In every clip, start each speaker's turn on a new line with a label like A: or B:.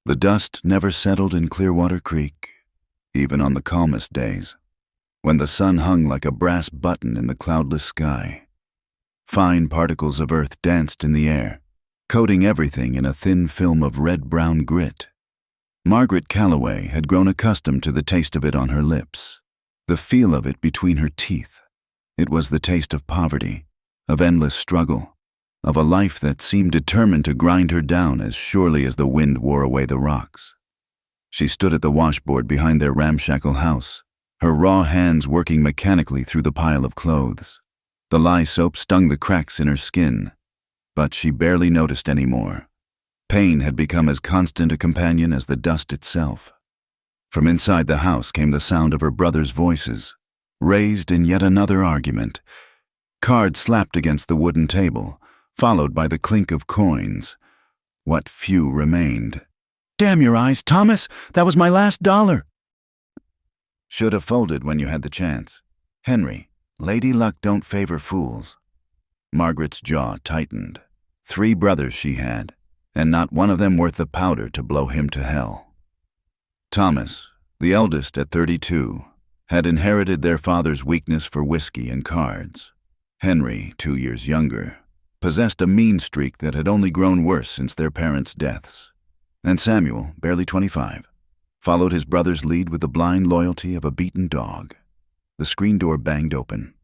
A: The dust never settled in Clearwater Creek, even on the calmest days, when the sun hung like a brass button in the cloudless sky. Fine particles of earth danced in the air, coating everything in a thin film of red-brown grit. Margaret Calloway had grown accustomed to the taste of it on her lips, the feel of it between her teeth. It was the taste of poverty, of endless struggle, of a life that seemed determined to grind her down as surely as the wind wore away the rocks. She stood at the washboard behind their ramshackle house, her raw hands working mechanically through the pile of clothes. The lye soap stung the cracks in her skin, but she barely noticed any more. Pain had become as constant a companion as the dust itself. From inside the house came the sound of her brothers' voices, raised in yet another argument. Cards slapped against the wooden table, followed by the clink of coins. What few remained. "Damn your eyes, Thomas! That was my last $1. Should have folded when you had the chance. Henry, Lady Luck don't favor fools. Margaret's jaw tightened. 3 brothers she had, and not one of them worth the powder to blow him to hell. Thomas, the eldest at 32, had inherited their father's weakness for whiskey and cards. Henry, 2 years younger, possessed a mean streak that had only grown worse since their parents' deaths. And Samuel, barely 25, followed his brother's lead with the blind loyalty of a beaten dog. The screen door banged open,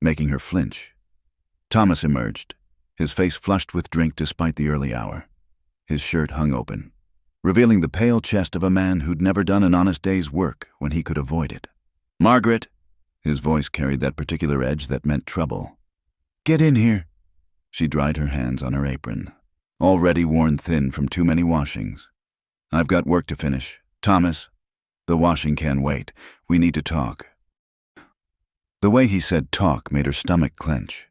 A: making her flinch. Thomas emerged, his face flushed with drink despite the early hour. His shirt hung open, revealing the pale chest of a man who'd never done an honest day's work when he could avoid it. "Margaret!" His voice carried that particular edge that meant trouble. "Get in here." She dried her hands on her apron, already worn thin from too many washings. "I've got work to finish. Thomas, the washing can wait. We need to talk." The way he said talk made her stomach clench.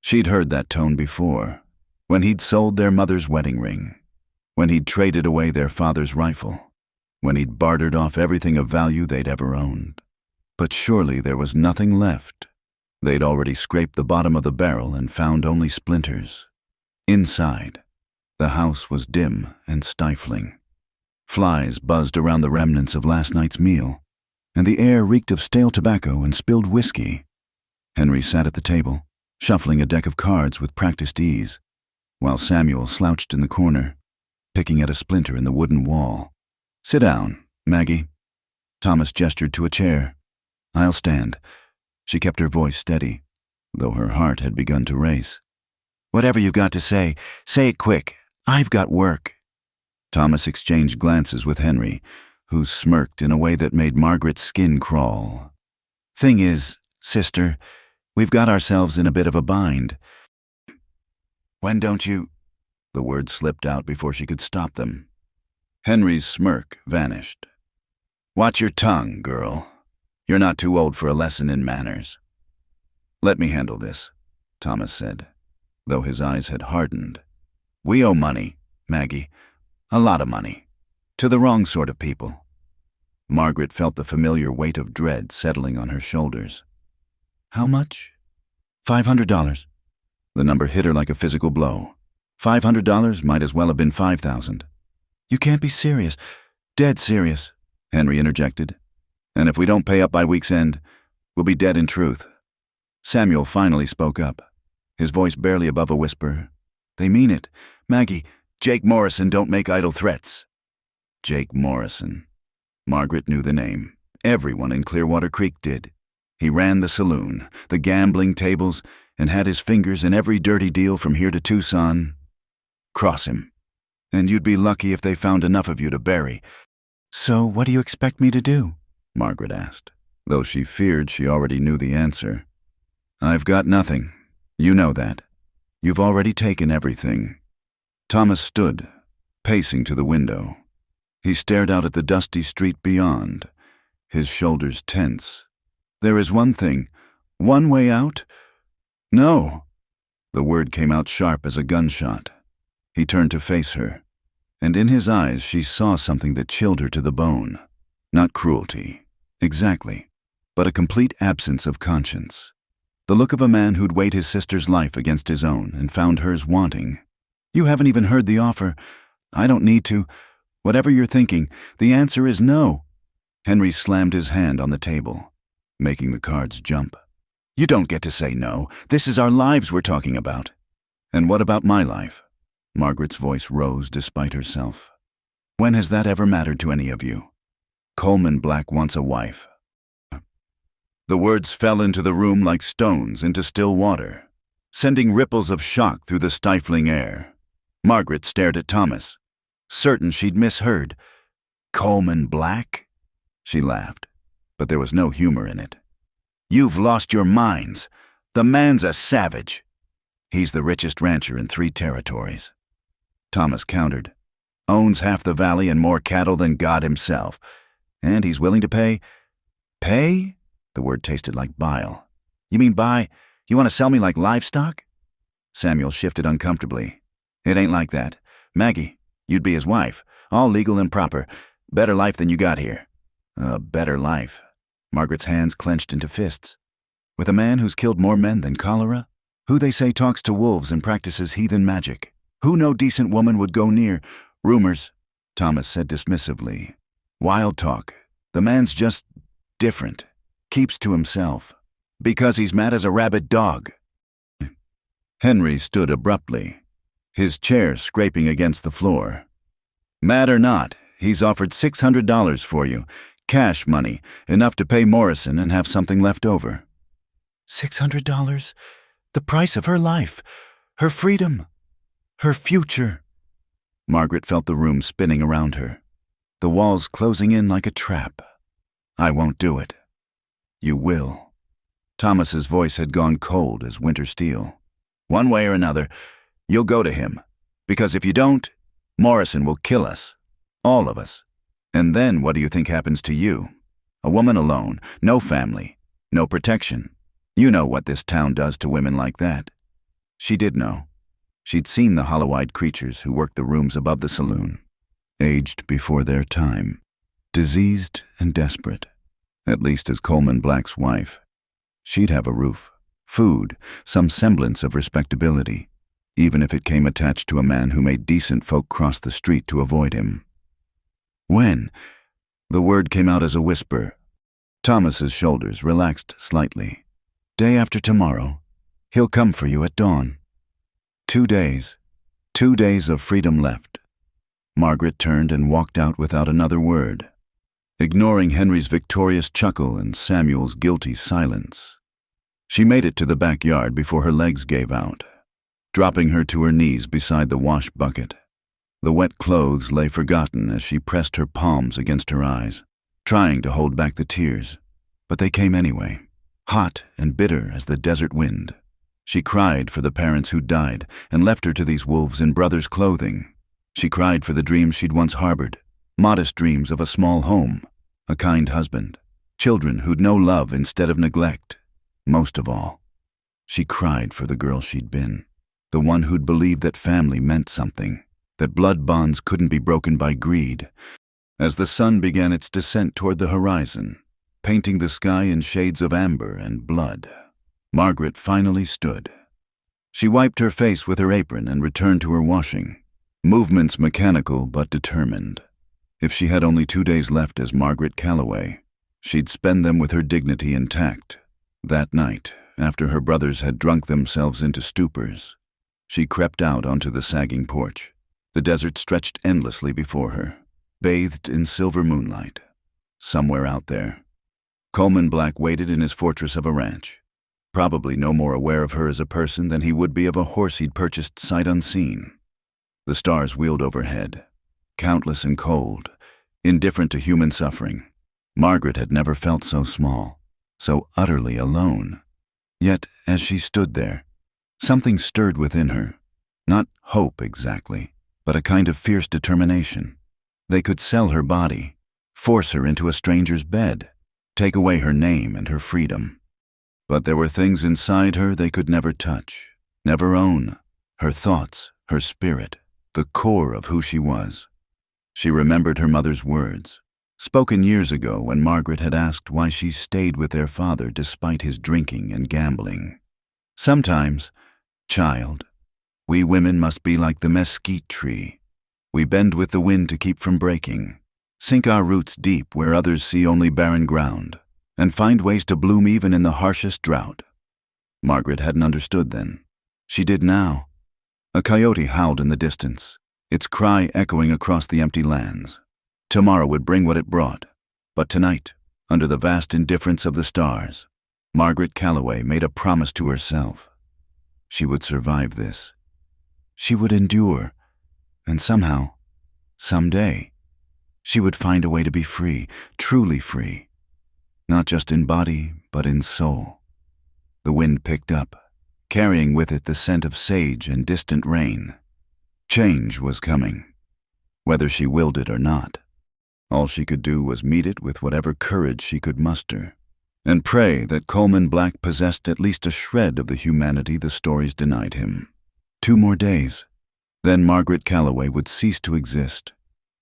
A: She'd heard that tone before, when he'd sold their mother's wedding ring, when he'd traded away their father's rifle, when he'd bartered off everything of value they'd ever owned. But surely there was nothing left. They'd already scraped the bottom of the barrel and found only splinters. Inside, the house was dim and stifling. Flies buzzed around the remnants of last night's meal, and the air reeked of stale tobacco and spilled whiskey. Henry sat at the table, shuffling a deck of cards with practiced ease, while Samuel slouched in the corner, picking at a splinter in the wooden wall. "Sit down, Maggie." Thomas gestured to a chair. "I'll stand." She kept her voice steady, though her heart had begun to race. "Whatever you've got to say it quick. I've got work." Thomas exchanged glances with Henry, who smirked in a way that made Margaret's skin crawl. "Thing is, sister, we've got ourselves in a bit of a bind." "When don't you—" The words slipped out before she could stop them. Henry's smirk vanished. "Watch your tongue, girl. You're not too old for a lesson in manners." "Let me handle this," Thomas said, though his eyes had hardened. "We owe money, Maggie. A lot of money. To the wrong sort of people." Margaret felt the familiar weight of dread settling on her shoulders. "How much?" $500. The number hit her like a physical blow. $500 might as well have been 5,000. "You can't be serious." "Dead serious," Henry interjected. "And if we don't pay up by week's end, we'll be dead in truth." Samuel finally spoke up, his voice barely above a whisper. "They mean it. Maggie, Jake Morrison don't make idle threats." Jake Morrison. Margaret knew the name. Everyone in Clearwater Creek did. He ran the saloon, the gambling tables, and had his fingers in every dirty deal from here to Tucson. Cross him, and you'd be lucky if they found enough of you to bury. "So what do you expect me to do?" Margaret asked, though she feared she already knew the answer. "I've got nothing. You know that. You've already taken everything." Thomas stood, pacing to the window. He stared out at the dusty street beyond, his shoulders tense. "There is one thing, one way out?" "No." The word came out sharp as a gunshot. He turned to face her, and in his eyes she saw something that chilled her to the bone. Not cruelty, exactly, but a complete absence of conscience. The look of a man who'd weighed his sister's life against his own and found hers wanting. "You haven't even heard the offer. I don't need to. Whatever you're thinking, the answer is no. Henry slammed his hand on the table, making the cards jump. You don't get to say no. This is our lives we're talking about. And what about my life? Margaret's voice rose despite herself. When has that ever mattered to any of you? Coleman Black wants a wife. The words fell into the room like stones into still water, sending ripples of shock through the stifling air. Margaret stared at Thomas, certain she'd misheard. Coleman Black? She laughed, but there was no humor in it. You've lost your minds. The man's a savage. He's the richest rancher in 3 territories. Thomas countered. Owns half the valley and more cattle than God himself. And he's willing to pay. Pay? The word tasted like bile. You mean buy? You want to sell me like livestock? Samuel shifted uncomfortably. It ain't like that. Maggie, you'd be his wife. All legal and proper. Better life than you got here. A better life. Margaret's hands clenched into fists. With a man who's killed more men than cholera? Who they say talks to wolves and practices heathen magic? Who no decent woman would go near? Rumors, Thomas said dismissively. Wild talk. The man's just different. Keeps to himself. Because he's mad as a rabid dog. Henry stood abruptly, his chair scraping against the floor. Mad or not, he's offered $600 for you. Cash money, enough to pay Morrison and have something left over. $600? The price of her life, her freedom, her future. Margaret felt the room spinning around her, the walls closing in like a trap. I won't do it. You will. Thomas's voice had gone cold as winter steel. One way or another, you'll go to him, because if you don't, Morrison will kill us, all of us. And then what do you think happens to you? A woman alone, no family, no protection. You know what this town does to women like that. She did know. She'd seen the hollow-eyed creatures who worked the rooms above the saloon, aged before their time, diseased and desperate, at least as Coleman Black's wife. She'd have a roof, food, some semblance of respectability, even if it came attached to a man who made decent folk cross the street to avoid him. When? The word came out as a whisper. Thomas's shoulders relaxed slightly. Day after tomorrow. He'll come for you at dawn. 2 days. 2 days of freedom left. Margaret turned and walked out without another word, ignoring Henry's victorious chuckle and Samuel's guilty silence. She made it to the backyard before her legs gave out, dropping her to her knees beside the wash bucket. The wet clothes lay forgotten as she pressed her palms against her eyes, trying to hold back the tears, but they came anyway, hot and bitter as the desert wind. She cried for the parents who died and left her to these wolves in brothers' clothing. She cried for the dreams she'd once harbored, modest dreams of a small home, a kind husband, children who'd know love instead of neglect. Most of all, she cried for the girl she'd been, the one who'd believed that family meant something, that blood bonds couldn't be broken by greed. As the sun began its descent toward the horizon, painting the sky in shades of amber and blood, Margaret finally stood. She wiped her face with her apron and returned to her washing, movements mechanical but determined. If she had only 2 days left as Margaret Calloway, she'd spend them with her dignity intact. That night, after her brothers had drunk themselves into stupors, she crept out onto the sagging porch. The desert stretched endlessly before her, bathed in silver moonlight. Somewhere out there, Coleman Black waited in his fortress of a ranch, probably no more aware of her as a person than he would be of a horse he'd purchased sight unseen. The stars wheeled overhead, countless and cold, indifferent to human suffering. Margaret had never felt so small, so utterly alone. Yet, as she stood there, something stirred within her. Not hope exactly, but a kind of fierce determination. They could sell her body, force her into a stranger's bed, take away her name and her freedom. But there were things inside her they could never touch, never own. Her thoughts, her spirit, the core of who she was. She remembered her mother's words, spoken years ago when Margaret had asked why she stayed with their father despite his drinking and gambling. Sometimes, child, we women must be like the mesquite tree, We bend with the wind to keep from breaking, sink our roots deep where others see only barren ground, and find ways to bloom even in the harshest drought. Margaret hadn't understood then. She did now. A coyote howled in the distance, its cry echoing across the empty lands. Tomorrow would bring what it brought, but tonight, under the vast indifference of the stars, Margaret Calloway made a promise to herself. She would survive this. She would endure, and somehow, someday, she would find a way to be free, truly free, not just in body, but in soul. The wind picked up, carrying with it the scent of sage and distant rain. Change was coming, whether she willed it or not. All she could do was meet it with whatever courage she could muster, and pray that Coleman Black possessed at least a shred of the humanity the stories denied him. 2 more days, then Margaret Calloway would cease to exist,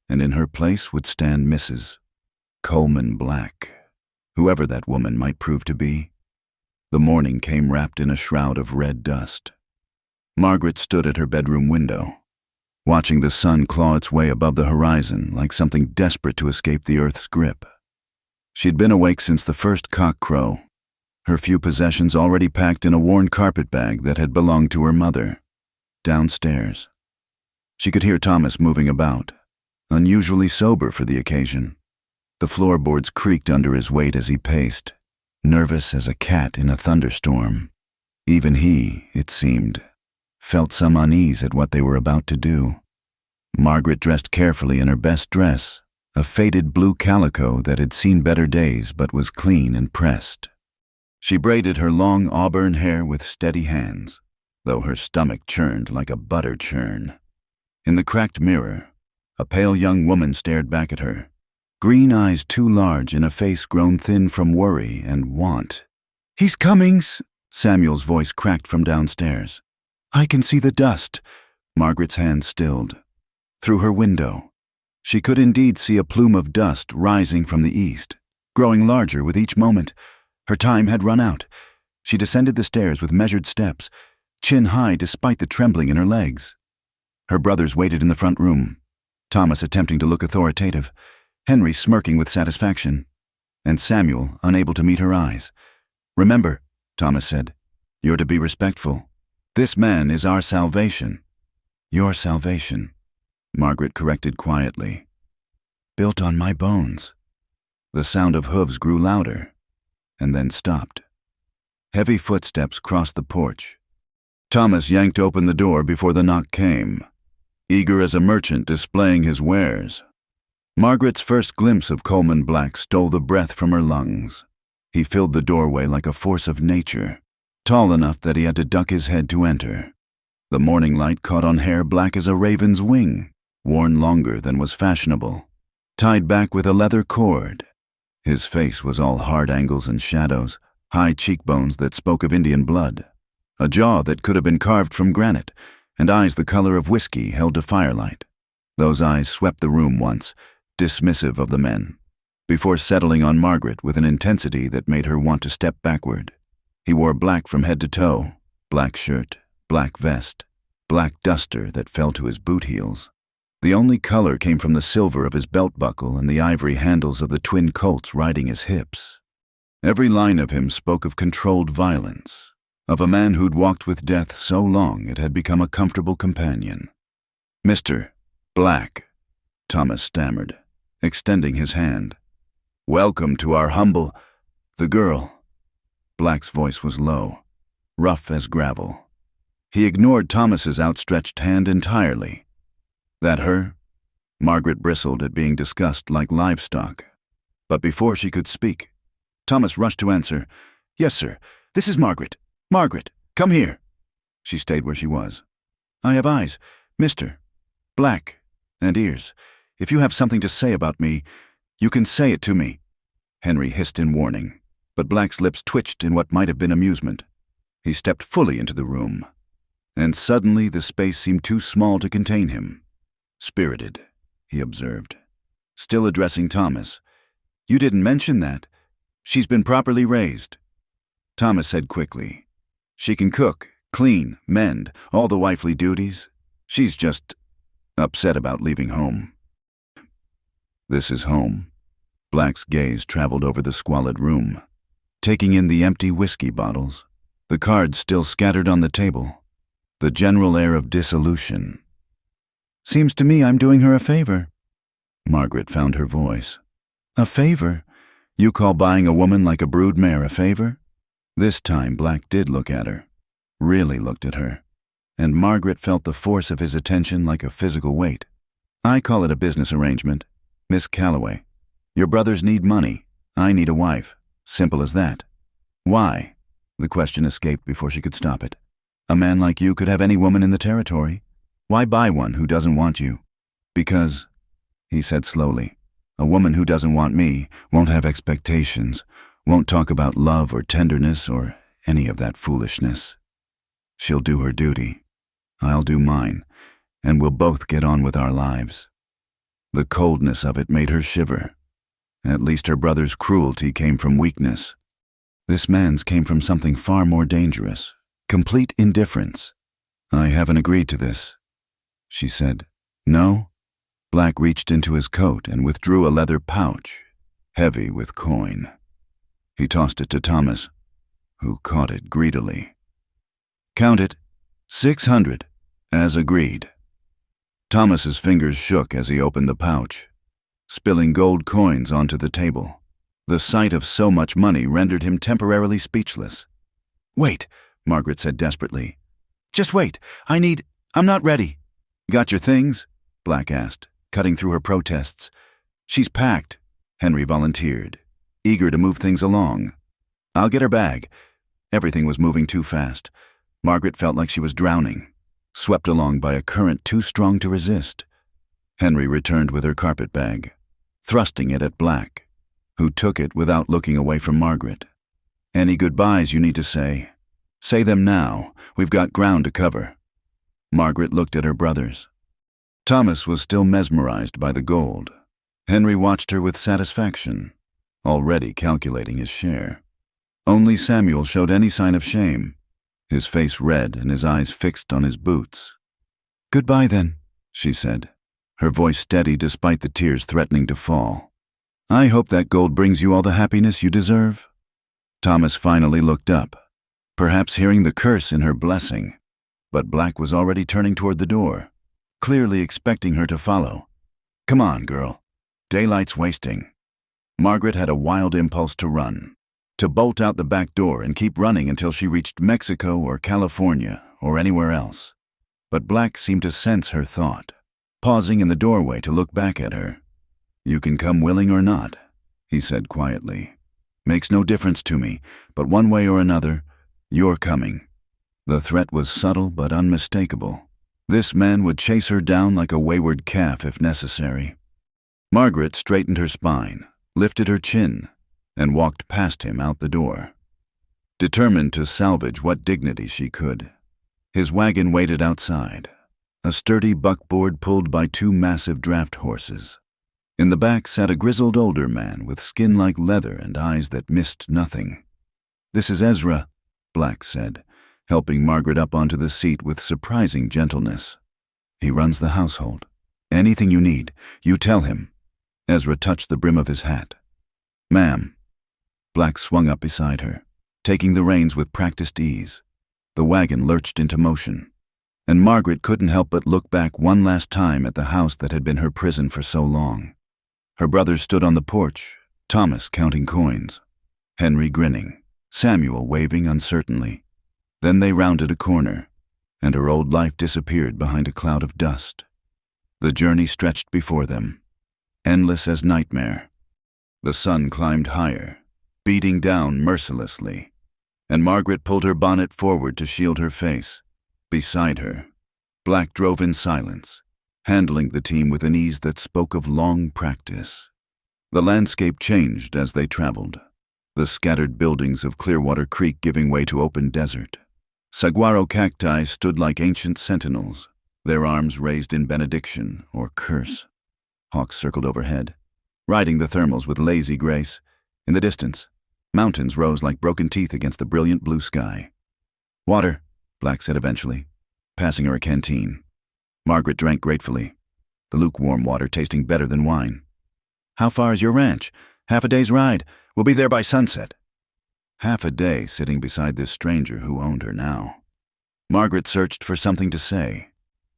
A: and in her place would stand Mrs. Coleman Black, whoever that woman might prove to be. The morning came wrapped in a shroud of red dust. Margaret stood at her bedroom window, watching the sun claw its way above the horizon like something desperate to escape the earth's grip. She'd been awake since the first cock crow, her few possessions already packed in a worn carpet bag that had belonged to her mother. Downstairs, she could hear Thomas moving about, unusually sober for the occasion. The floorboards creaked under his weight as he paced, nervous as a cat in a thunderstorm. Even he, it seemed, felt some unease at what they were about to do. Margaret dressed carefully in her best dress, a faded blue calico that had seen better days but was clean and pressed. She braided her long auburn hair with steady hands, though her stomach churned like a butter churn. In the cracked mirror, a pale young woman stared back at her, green eyes too large in a face grown thin from worry and want. "He's coming!" Samuel's voice cracked from downstairs. "I can see the dust." Margaret's hand stilled. Through her window, she could indeed see a plume of dust rising from the east, growing larger with each moment. Her time had run out. She descended the stairs with measured steps, chin high despite the trembling in her legs. Her brothers waited in the front room, Thomas attempting to look authoritative, Henry smirking with satisfaction, and Samuel unable to meet her eyes. "Remember," Thomas said, "you're to be respectful. This man is our salvation." "Your salvation," Margaret corrected quietly. "Built on my bones." The sound of hooves grew louder, and then stopped. Heavy footsteps crossed the porch. Thomas yanked open the door before the knock came, eager as a merchant displaying his wares. Margaret's first glimpse of Coleman Black stole the breath from her lungs. He filled the doorway like a force of nature, tall enough that he had to duck his head to enter. The morning light caught on hair black as a raven's wing, worn longer than was fashionable, tied back with a leather cord. His face was all hard angles and shadows, high cheekbones that spoke of Indian blood, a jaw that could have been carved from granite, and eyes the color of whiskey held to firelight. Those eyes swept the room once, dismissive of the men, before settling on Margaret with an intensity that made her want to step backward. He wore black from head to toe, black shirt, black vest, black duster that fell to his boot heels. The only color came from the silver of his belt buckle and the ivory handles of the twin colts riding his hips. Every line of him spoke of controlled violence, of a man who'd walked with death so long it had become a comfortable companion. "Mr. Black," Thomas stammered, extending his hand. "Welcome to our humble—" "The girl." Black's voice was low, rough as gravel. He ignored Thomas's outstretched hand entirely. "That her?" Margaret bristled at being discussed like livestock. But before she could speak, Thomas rushed to answer. "Yes, sir. This is Margaret. Margaret, come here." She stayed where she was. "I have eyes, Mr. Black, and ears. If you have something to say about me, you can say it to me," Henry hissed in warning, but Black's lips twitched in what might have been amusement. He stepped fully into the room, and suddenly the space seemed too small to contain him. "Spirited," he observed, still addressing Thomas. "You didn't mention that. She's been properly raised." Thomas said quickly, "She can cook, clean, mend, all the wifely duties. She's just—" upset about leaving home. This is home. Black's gaze traveled over the squalid room, taking in the empty whiskey bottles, the cards still scattered on the table, the general air of dissolution. Seems to me I'm doing her a favor. Margaret found her voice. A favor? You call buying a woman like a brood mare a favor? This time Black did look at her, really looked at her, and Margaret felt the force of his attention like a physical weight. I call it a business arrangement. Miss Calloway, your brothers need money. I need a wife. Simple as that. Why? The question escaped before she could stop it. A man like you could have any woman in the territory. Why buy one who doesn't want you? Because, he said slowly, a woman who doesn't want me won't have expectations, won't talk about love or tenderness or any of that foolishness. She'll do her duty. I'll do mine, and we'll both get on with our lives. The coldness of it made her shiver. At least her brother's cruelty came from weakness. This man's came from something far more dangerous, complete indifference. I haven't agreed to this, she said. No? Black reached into his coat and withdrew a leather pouch, heavy with coin. He tossed it to Thomas, who caught it greedily. Count it. 600, as agreed. Thomas's fingers shook as he opened the pouch, spilling gold coins onto the table. The sight of so much money rendered him temporarily speechless. Wait, Margaret said desperately. Just wait. I'm not ready. Got your things? Black asked, cutting through her protests. She's packed, Henry volunteered, eager to move things along. I'll get her bag. Everything was moving too fast. Margaret felt like she was drowning, swept along by a current too strong to resist. Henry returned with her carpet bag, thrusting it at Black, who took it without looking away from Margaret. Any goodbyes you need to say? Say them now. We've got ground to cover. Margaret looked at her brothers. Thomas was still mesmerized by the gold. Henry watched her with satisfaction, already calculating his share. Only Samuel showed any sign of shame, his face red and his eyes fixed on his boots. Goodbye then, she said, her voice steady despite the tears threatening to fall. I hope that gold brings you all the happiness you deserve. Thomas finally looked up, perhaps hearing the curse in her blessing, but Black was already turning toward the door, clearly expecting her to follow. Come on, girl. Daylight's wasting. Margaret had a wild impulse to run, to bolt out the back door and keep running until she reached Mexico or California or anywhere else. But Black seemed to sense her thought, pausing in the doorway to look back at her. You can come willing or not, he said quietly. Makes no difference to me, but one way or another, you're coming. The threat was subtle but unmistakable. This man would chase her down like a wayward calf if necessary. Margaret straightened her spine, lifted her chin, and walked past him out the door, determined to salvage what dignity she could. His wagon waited outside, a sturdy buckboard pulled by two massive draft horses. In the back sat a grizzled older man with skin like leather and eyes that missed nothing. This is Ezra, Black said, helping Margaret up onto the seat with surprising gentleness. He runs the household. Anything you need, you tell him. Ezra touched the brim of his hat. Ma'am. Black swung up beside her, taking the reins with practiced ease. The wagon lurched into motion, and Margaret couldn't help but look back one last time at the house that had been her prison for so long. Her brothers stood on the porch, Thomas counting coins, Henry grinning, Samuel waving uncertainly. Then they rounded a corner, and her old life disappeared behind a cloud of dust. The journey stretched before them, endless as nightmare. The sun climbed higher, beating down mercilessly, and Margaret pulled her bonnet forward to shield her face. Beside her, Black drove in silence, handling the team with an ease that spoke of long practice. The landscape changed as they traveled, the scattered buildings of Clearwater Creek giving way to open desert. Saguaro cacti stood like ancient sentinels, their arms raised in benediction or curse. Hawks circled overhead, riding the thermals with lazy grace. In the distance, mountains rose like broken teeth against the brilliant blue sky. Water, Black said eventually, passing her a canteen. Margaret drank gratefully, the lukewarm water tasting better than wine. "How far is your ranch?" "Half a day's ride. We'll be there by sunset." Half a day sitting beside this stranger who owned her now. Margaret searched for something to say,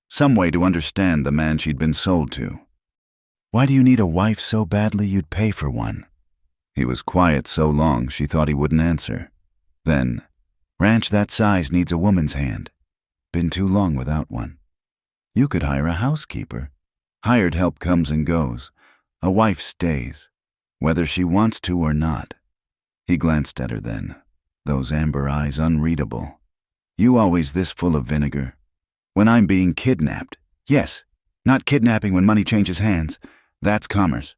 A: some way to understand the man she'd been sold to. "Why do you need a wife so badly you'd pay for one?" He was quiet so long she thought he wouldn't answer. Then, "Ranch that size needs a woman's hand. Been too long without one. You could hire a housekeeper. Hired help comes and goes. A wife stays, whether she wants to or not." He glanced at her then, those amber eyes unreadable. "You always this full of vinegar? When I'm being kidnapped. Yes, not kidnapping when money changes hands. That's commerce."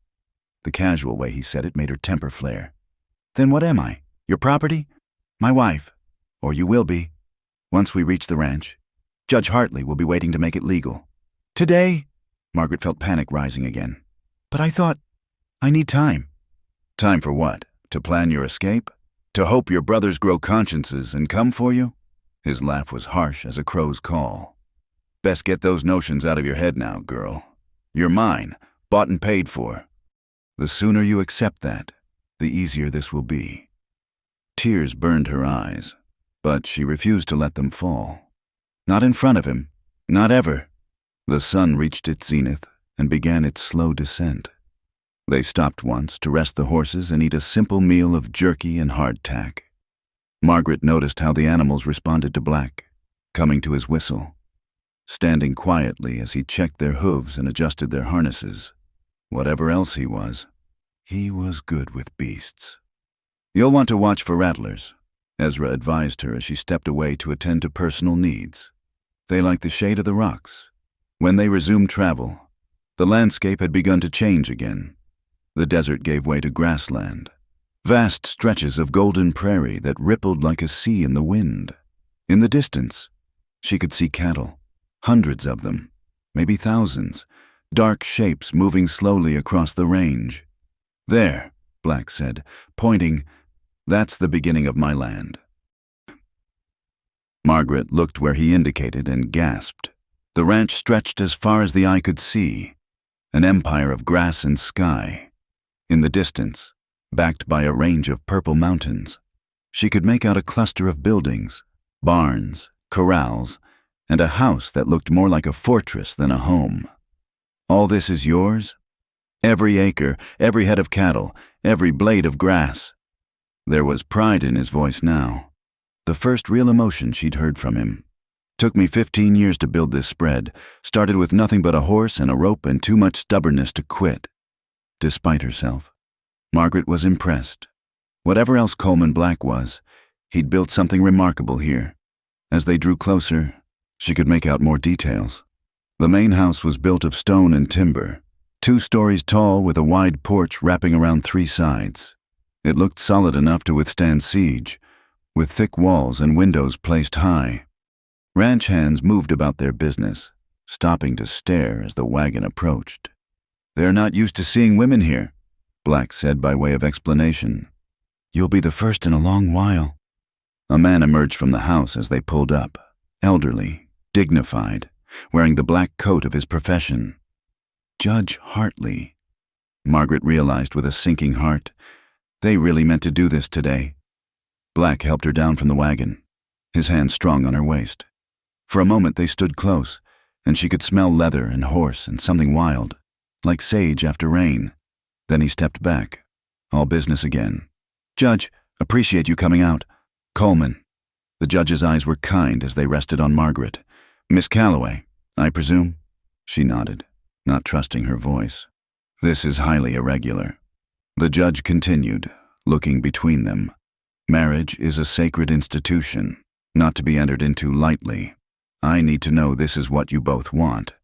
A: The casual way he said it made her temper flare. "Then what am I? Your property?" "My wife. Or you will be. Once we reach the ranch. Judge Hartley will be waiting to make it legal." "Today?" Margaret felt panic rising again. "But I thought, I need time." "Time for what? To plan your escape? To hope your brothers grow consciences and come for you?" His laugh was harsh as a crow's call. "Best get those notions out of your head now, girl. You're mine, bought and paid for. The sooner you accept that, the easier this will be." Tears burned her eyes, but she refused to let them fall. Not in front of him, not ever. The sun reached its zenith and began its slow descent. They stopped once to rest the horses and eat a simple meal of jerky and hardtack. Margaret noticed how the animals responded to Black, coming to his whistle, standing quietly as he checked their hooves and adjusted their harnesses. Whatever else he was good with beasts. "You'll want to watch for rattlers," Ezra advised her as she stepped away to attend to personal needs. They liked the shade of the rocks. When they resumed travel, the landscape had begun to change again. The desert gave way to grassland, vast stretches of golden prairie that rippled like a sea in the wind. In the distance, she could see cattle, hundreds of them, maybe thousands, dark shapes moving slowly across the range. "There," Black said, pointing, "that's the beginning of my land." Margaret looked where he indicated and gasped. The ranch stretched as far as the eye could see, an empire of grass and sky. In the distance, backed by a range of purple mountains, she could make out a cluster of buildings, barns, corrals, and a house that looked more like a fortress than a home. "All this is yours? Every acre, every head of cattle, every blade of grass." There was pride in his voice now, the first real emotion she'd heard from him. "Took me 15 years to build this spread, started with nothing but a horse and a rope and too much stubbornness to quit." Despite herself, Margaret was impressed. Whatever else Coleman Black was, he'd built something remarkable here. As they drew closer, she could make out more details. The main house was built of stone and timber, 2 stories tall with a wide porch wrapping around 3 sides. It looked solid enough to withstand siege, with thick walls and windows placed high. Ranch hands moved about their business, stopping to stare as the wagon approached. "They're not used to seeing women here," Black said by way of explanation. "You'll be the first in a long while." A man emerged from the house as they pulled up, elderly, dignified, wearing the black coat of his profession. Judge Hartley. Margaret realized with a sinking heart. They really meant to do this today. Black helped her down from the wagon, his hand strong on her waist. For a moment they stood close, and she could smell leather and horse and something wild, like sage after rain. Then he stepped back, all business again. "Judge, appreciate you coming out. Coleman." The judge's eyes were kind as they rested on Margaret. "Miss Calloway, I presume?" She nodded, not trusting her voice. "This is highly irregular." The judge continued, looking between them. "Marriage is a sacred institution, not to be entered into lightly. I need to know this is what you both want."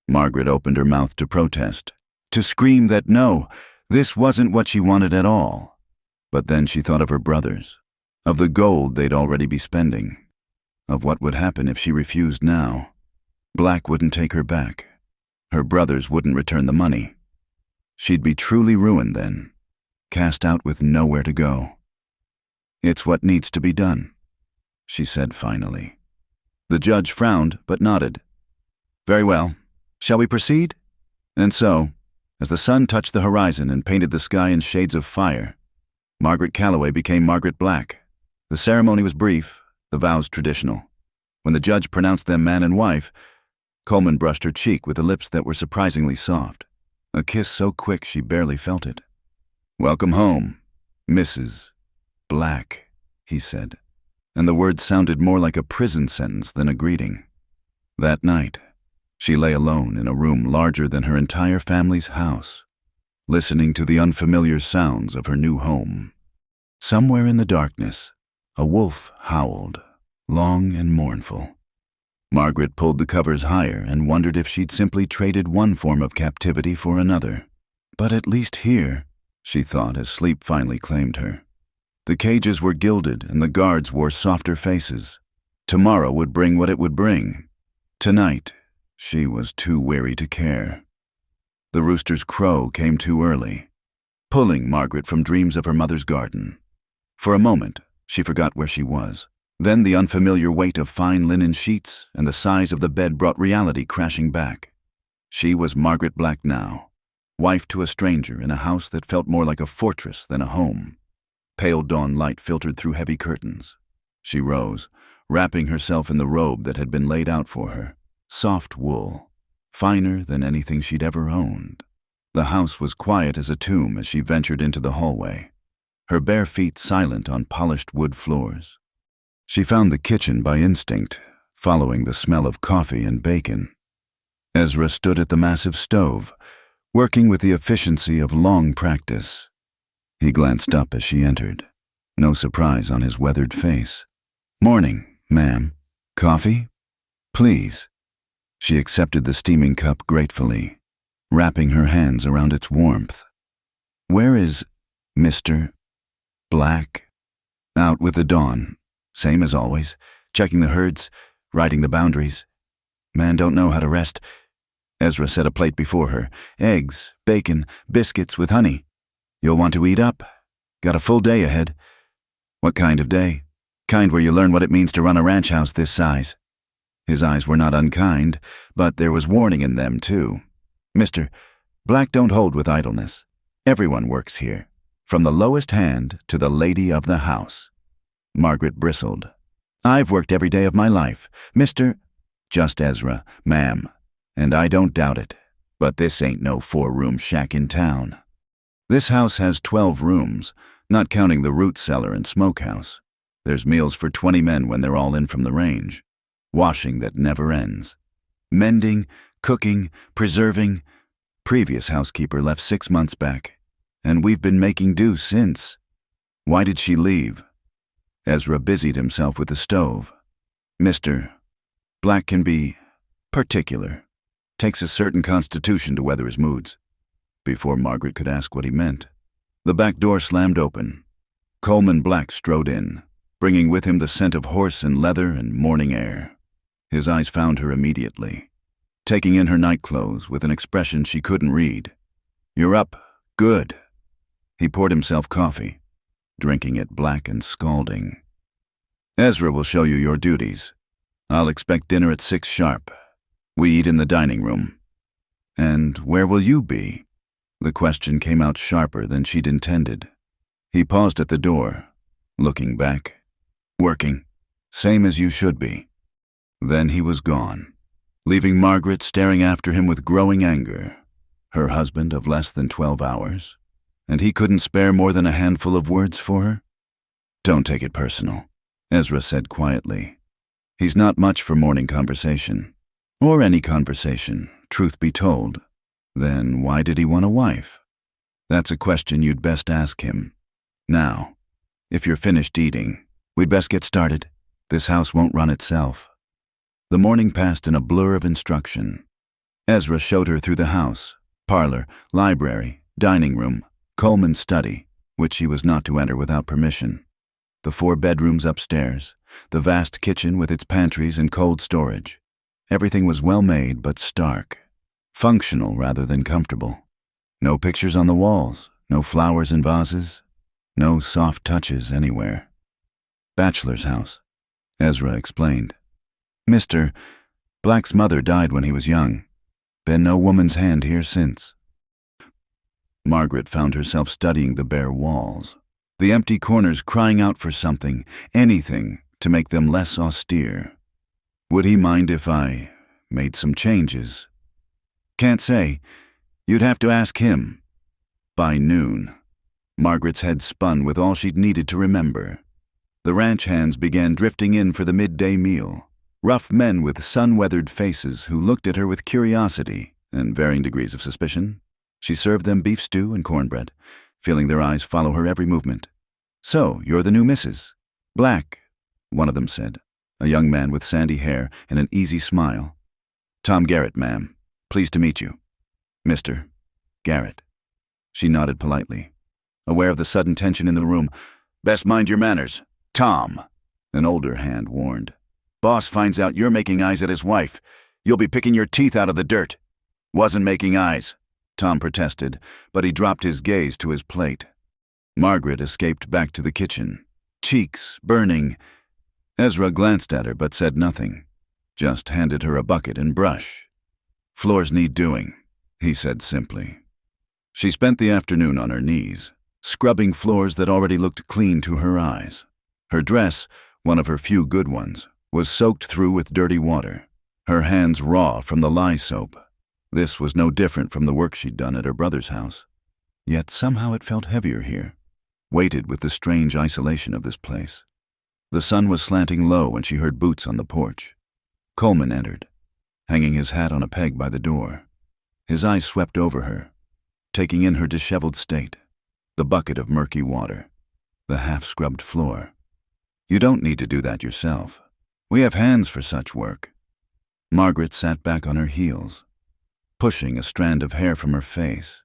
A: Margaret opened her mouth to protest, to scream that no, this wasn't what she wanted at all. But then she thought of her brothers, of the gold they'd already be spending, of what would happen if she refused now. Black wouldn't take her back. Her brothers wouldn't return the money. She'd be truly ruined then, cast out with nowhere to go. "It's what needs to be done," she said finally. The judge frowned but nodded. "Very well. Shall we proceed? And so, as the sun touched the horizon and painted the sky in shades of fire, Margaret Calloway became Margaret Black. The ceremony was brief, the vows traditional. When the judge pronounced them man and wife, Coleman brushed her cheek with the lips that were surprisingly soft, a kiss so quick she barely felt it. "Welcome home, Mrs. Black," he said, and the words sounded more like a prison sentence than a greeting. That night, she lay alone in a room larger than her entire family's house, listening to the unfamiliar sounds of her new home. Somewhere in the darkness, a wolf howled, long and mournful. Margaret pulled the covers higher and wondered if she'd simply traded one form of captivity for another. But at least here, she thought as sleep finally claimed her. The cages were gilded and the guards wore softer faces. Tomorrow would bring what it would bring. Tonight, she was too weary to care. The rooster's crow came too early, pulling Margaret from dreams of her mother's garden. For a moment, she forgot where she was. Then the unfamiliar weight of fine linen sheets and the size of the bed brought reality crashing back. She was Margaret Black now, wife to a stranger in a house that felt more like a fortress than a home. Pale dawn light filtered through heavy curtains. She rose, wrapping herself in the robe that had been laid out for her. Soft wool, finer than anything she'd ever owned. The house was quiet as a tomb as she ventured into the hallway, her bare feet silent on polished wood floors. She found the kitchen by instinct, following the smell of coffee and bacon. Ezra stood at the massive stove, working with the efficiency of long practice. He glanced up as she entered, no surprise on his weathered face. "Morning, ma'am. Coffee? Please." She accepted the steaming cup gratefully, wrapping her hands around its warmth. "Where is Mr. Black?" "Out with the dawn. Same as always, checking the herds, riding the boundaries. Man don't know how to rest." Ezra set a plate before her, eggs, bacon, biscuits with honey. "You'll want to eat up. Got a full day ahead." "What kind of day?" "Kind where you learn what it means to run a ranch house this size." His eyes were not unkind, but there was warning in them too. "Mr. Black don't hold with idleness. Everyone works here, from the lowest hand to the lady of the house." Margaret bristled. "I've worked every day of my life, Mr. "Just Ezra, ma'am, and I don't doubt it, but this ain't no 4-room shack in town. This house has 12 rooms, not counting the root cellar and smokehouse. There's meals for 20 men when they're all in from the range. Washing that never ends. Mending, cooking, preserving. Previous housekeeper left 6 months back, and we've been making do since." "Why did she leave?" Ezra busied himself with the stove. "Mr. Black can be particular. Takes a certain constitution to weather his moods." Before Margaret could ask what he meant, the back door slammed open. Coleman Black strode in, bringing with him the scent of horse and leather and morning air. His eyes found her immediately, taking in her nightclothes with an expression she couldn't read. "You're up. Good." He poured himself coffee, drinking it black and scalding. "Ezra will show you your duties. I'll expect dinner at 6 sharp. We eat in the dining room." "And where will you be?" The question came out sharper than she'd intended. He paused at the door, looking back. "Working. Same as you should be." Then he was gone, leaving Margaret staring after him with growing anger. Her husband of less than 12 hours, and he couldn't spare more than a handful of words for her? "Don't take it personal," Ezra said quietly. "He's not much for morning conversation. Or any conversation, truth be told. Then why did he want a wife? That's a question you'd best ask him. Now, if you're finished eating, we'd best get started. This house won't run itself." The morning passed in a blur of instruction. Ezra showed her through the house, parlor, library, dining room, Coleman's study, which she was not to enter without permission, the 4 bedrooms upstairs, the vast kitchen with its pantries and cold storage. Everything was well made but stark, functional rather than comfortable. No pictures on the walls, no flowers in vases, no soft touches anywhere. "Bachelor's house," Ezra explained. "Mr. Black's mother died when he was young. Been no woman's hand here since. Margaret found herself studying the bare walls, the empty corners crying out for something, anything, to make them less austere. Would he mind if I made some changes? Can't say. You'd have to ask him. By noon, Margaret's head spun with all she'd needed to remember. The ranch hands began drifting in for the midday meal, rough men with sun-weathered faces who looked at her with curiosity and varying degrees of suspicion. She served them beef stew and cornbread, feeling their eyes follow her every movement. "So, you're the new Mrs. Black," one of them said, a young man with sandy hair and an easy smile. "Tom Garrett, ma'am. Pleased to meet you." "Mr. Garrett." She nodded politely, aware of the sudden tension in the room. "Best mind your manners, Tom," an older hand warned. "Boss finds out you're making eyes at his wife. You'll be picking your teeth out of the dirt." "Wasn't making eyes," Tom protested, but he dropped his gaze to his plate. Margaret escaped back to the kitchen, cheeks burning. Ezra glanced at her but said nothing, just handed her a bucket and brush. "Floors need doing," he said simply. She spent the afternoon on her knees, scrubbing floors that already looked clean to her eyes. Her dress, one of her few good ones, was soaked through with dirty water, her hands raw from the lye soap. This was no different from the work she'd done at her brother's house. Yet somehow it felt heavier here, weighted with the strange isolation of this place. The sun was slanting low when she heard boots on the porch. Coleman entered, hanging his hat on a peg by the door. His eyes swept over her, taking in her disheveled state, the bucket of murky water, the half-scrubbed floor. "You don't need to do that yourself. We have hands for such work." Margaret sat back on her heels, pushing a strand of hair from her face.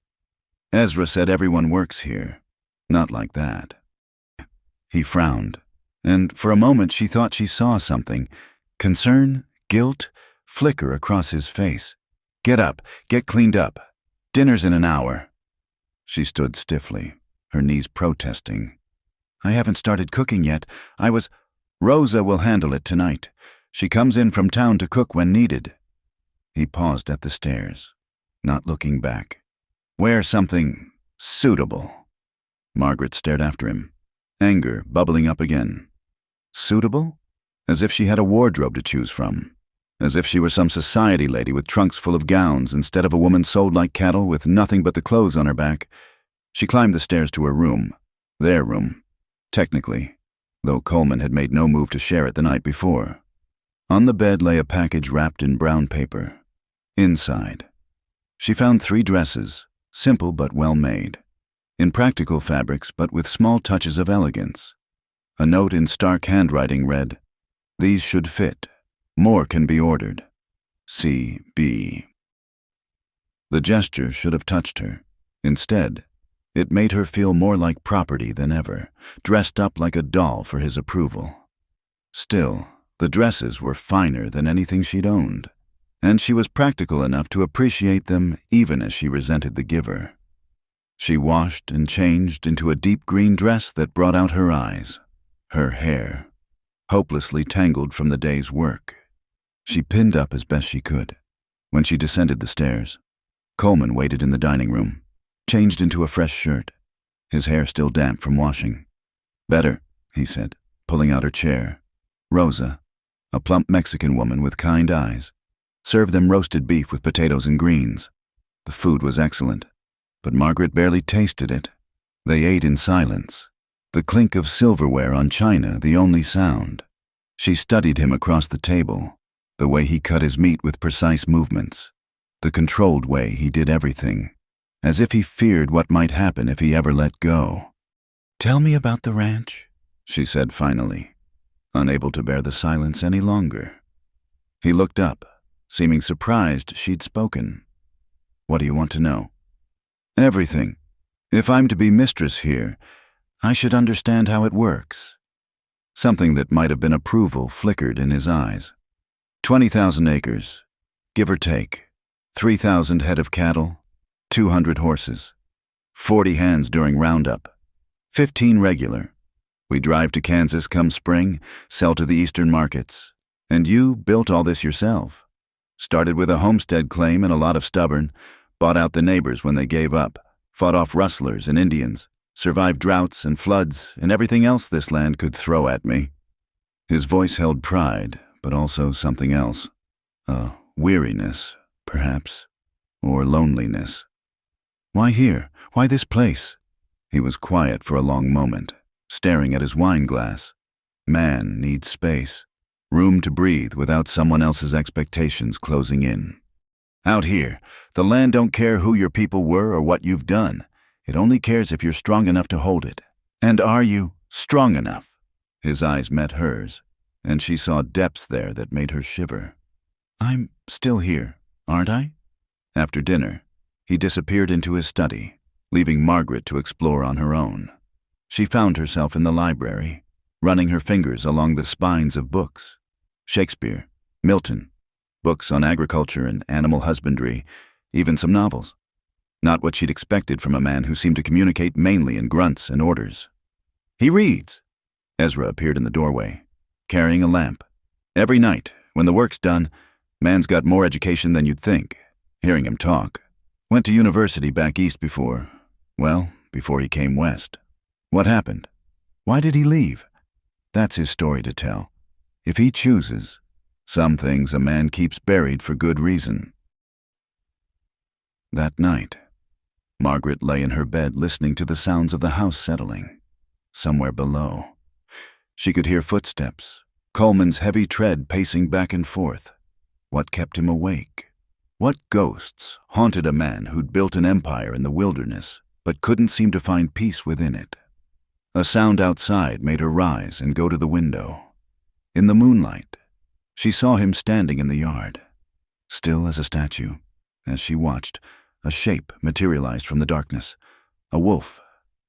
A: "Ezra said everyone works here. Not like that." He frowned, and for a moment she thought she saw something, concern, guilt, flicker across his face. "Get up, get cleaned up. Dinner's in an hour." She stood stiffly, her knees protesting. "I haven't started cooking yet. Rosa will handle it tonight. She comes in from town to cook when needed." He paused at the stairs, not looking back. "Wear something suitable." Margaret stared after him, anger bubbling up again. Suitable? As if she had a wardrobe to choose from. As if she were some society lady with trunks full of gowns instead of a woman sold like cattle with nothing but the clothes on her back. She climbed the stairs to her room. Their room, technically, though Coleman had made no move to share it the night before. On the bed lay a package wrapped in brown paper. Inside, she found 3 dresses, simple but well made, in practical fabrics but with small touches of elegance. A note in stark handwriting read, "These should fit. More can be ordered. C.B." The gesture should have touched her. Instead, it made her feel more like property than ever, dressed up like a doll for his approval. Still, the dresses were finer than anything she'd owned, and she was practical enough to appreciate them even as she resented the giver. She washed and changed into a deep green dress that brought out her eyes, her hair, hopelessly tangled from the day's work. She pinned up as best she could. When she descended the stairs, Coleman waited in the dining room, changed into a fresh shirt, his hair still damp from washing. "Better," he said, pulling out her chair. Rosa, a plump Mexican woman with kind eyes, served them roasted beef with potatoes and greens. The food was excellent, but Margaret barely tasted it. They ate in silence, the clink of silverware on china the only sound. She studied him across the table, the way he cut his meat with precise movements, the controlled way he did everything, as if he feared what might happen if he ever let go. "Tell me about the ranch," she said finally, unable to bear the silence any longer. He looked up, seeming surprised she'd spoken. "What do you want to know?" "Everything. If I'm to be mistress here, I should understand how it works." Something that might have been approval flickered in his eyes. 20,000 acres, give or take, 3,000 head of cattle, 200 horses, 40 hands during roundup, 15 regular. We drive to Kansas come spring, sell to the eastern markets. And you built all this yourself. Started with a homestead claim and a lot of stubborn, bought out the neighbors when they gave up, fought off rustlers and Indians, survived droughts and floods and everything else this land could throw at me. His voice held pride, but also something else. A weariness, perhaps, or loneliness. Why here? Why this place? He was quiet for a long moment, staring at his wine glass. Man needs space, room to breathe without someone else's expectations closing in. Out here, the land don't care who your people were or what you've done. It only cares if you're strong enough to hold it. And are you strong enough? His eyes met hers, and she saw depths there that made her shiver. I'm still here, aren't I? After dinner, he disappeared into his study, leaving Margaret to explore on her own. She found herself in the library, running her fingers along the spines of books. Shakespeare, Milton, books on agriculture and animal husbandry, even some novels. Not what she'd expected from a man who seemed to communicate mainly in grunts and orders. He reads. Ezra appeared in the doorway, carrying a lamp. Every night, when the work's done, man's got more education than you'd think. Hearing him talk. Went to university back east before he came west. What happened? Why did he leave? That's his story to tell. If he chooses, some things a man keeps buried for good reason. That night, Margaret lay in her bed listening to the sounds of the house settling. Somewhere below, she could hear footsteps, Coleman's heavy tread pacing back and forth. What kept him awake? What ghosts haunted a man who'd built an empire in the wilderness, but couldn't seem to find peace within it? A sound outside made her rise and go to the window. In the moonlight, she saw him standing in the yard, still as a statue. As she watched, a shape materialized from the darkness. A wolf,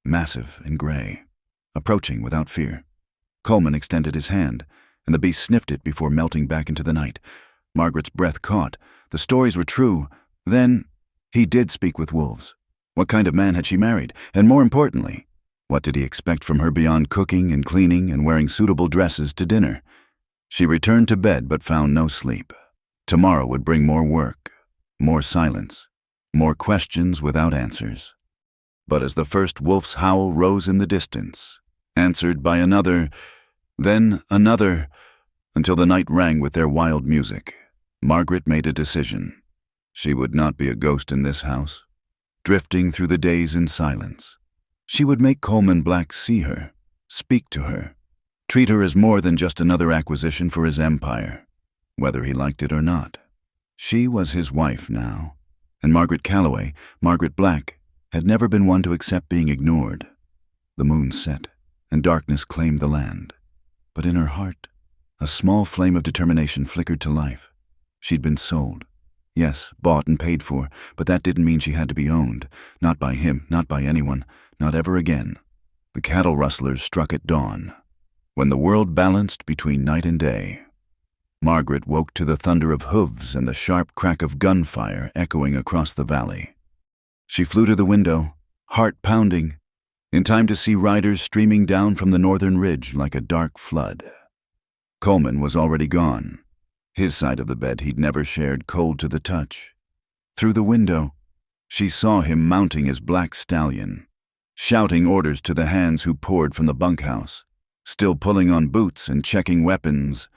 A: massive and gray, approaching without fear. Coleman extended his hand, and the beast sniffed it before melting back into the night. Margaret's breath caught. The stories were true. Then, he did speak with wolves. What kind of man had she married? And more importantly, what did he expect from her beyond cooking and cleaning and wearing suitable dresses to dinner? She returned to bed but found no sleep. Tomorrow would bring more work, more silence, more questions without answers. But as the first wolf's howl rose in the distance, answered by another, then another, until the night rang with their wild music, Margaret made a decision. She would not be a ghost in this house, drifting through the days in silence. She would make Coleman Black see her, speak to her, treat her as more than just another acquisition for his empire, whether he liked it or not. She was his wife now, and Margaret Calloway, Margaret Black, had never been one to accept being ignored. The moon set, and darkness claimed the land. But in her heart, a small flame of determination flickered to life. She'd been sold. Yes, bought and paid for, but that didn't mean she had to be owned. Not by him, not by anyone, not ever again. The cattle rustlers struck at dawn, when the world balanced between night and day. Margaret woke to the thunder of hooves and the sharp crack of gunfire echoing across the valley. She flew to the window, heart pounding, in time to see riders streaming down from the northern ridge like a dark flood. Coleman was already gone. His side of the bed he'd never shared cold to the touch. Through the window, she saw him mounting his black stallion, shouting orders to the hands who poured from the bunkhouse, still pulling on boots and checking weapons.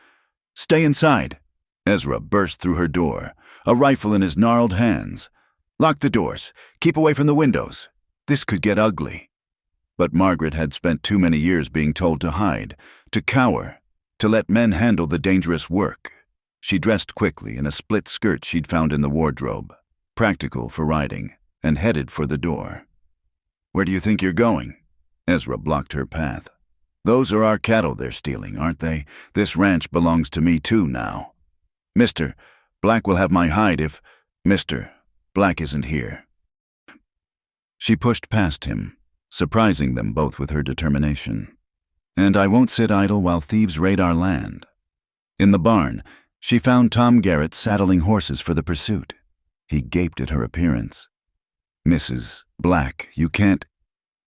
A: "Stay inside!" Ezra burst through her door, a rifle in his gnarled hands. "Lock the doors. Keep away from the windows. This could get ugly." But Margaret had spent too many years being told to hide, to cower, to let men handle the dangerous work. She dressed quickly in a split skirt she'd found in the wardrobe, practical for riding, and headed for the door. "Where do you think you're going?" Ezra blocked her path. "Those are our cattle they're stealing, aren't they? This ranch belongs to me too now. Mr. Black will have my hide if Mr. Black isn't here." She pushed past him, surprising them both with her determination. "And I won't sit idle while thieves raid our land." In the barn, she found Tom Garrett saddling horses for the pursuit. He gaped at her appearance. "Mrs. Black, you can't—"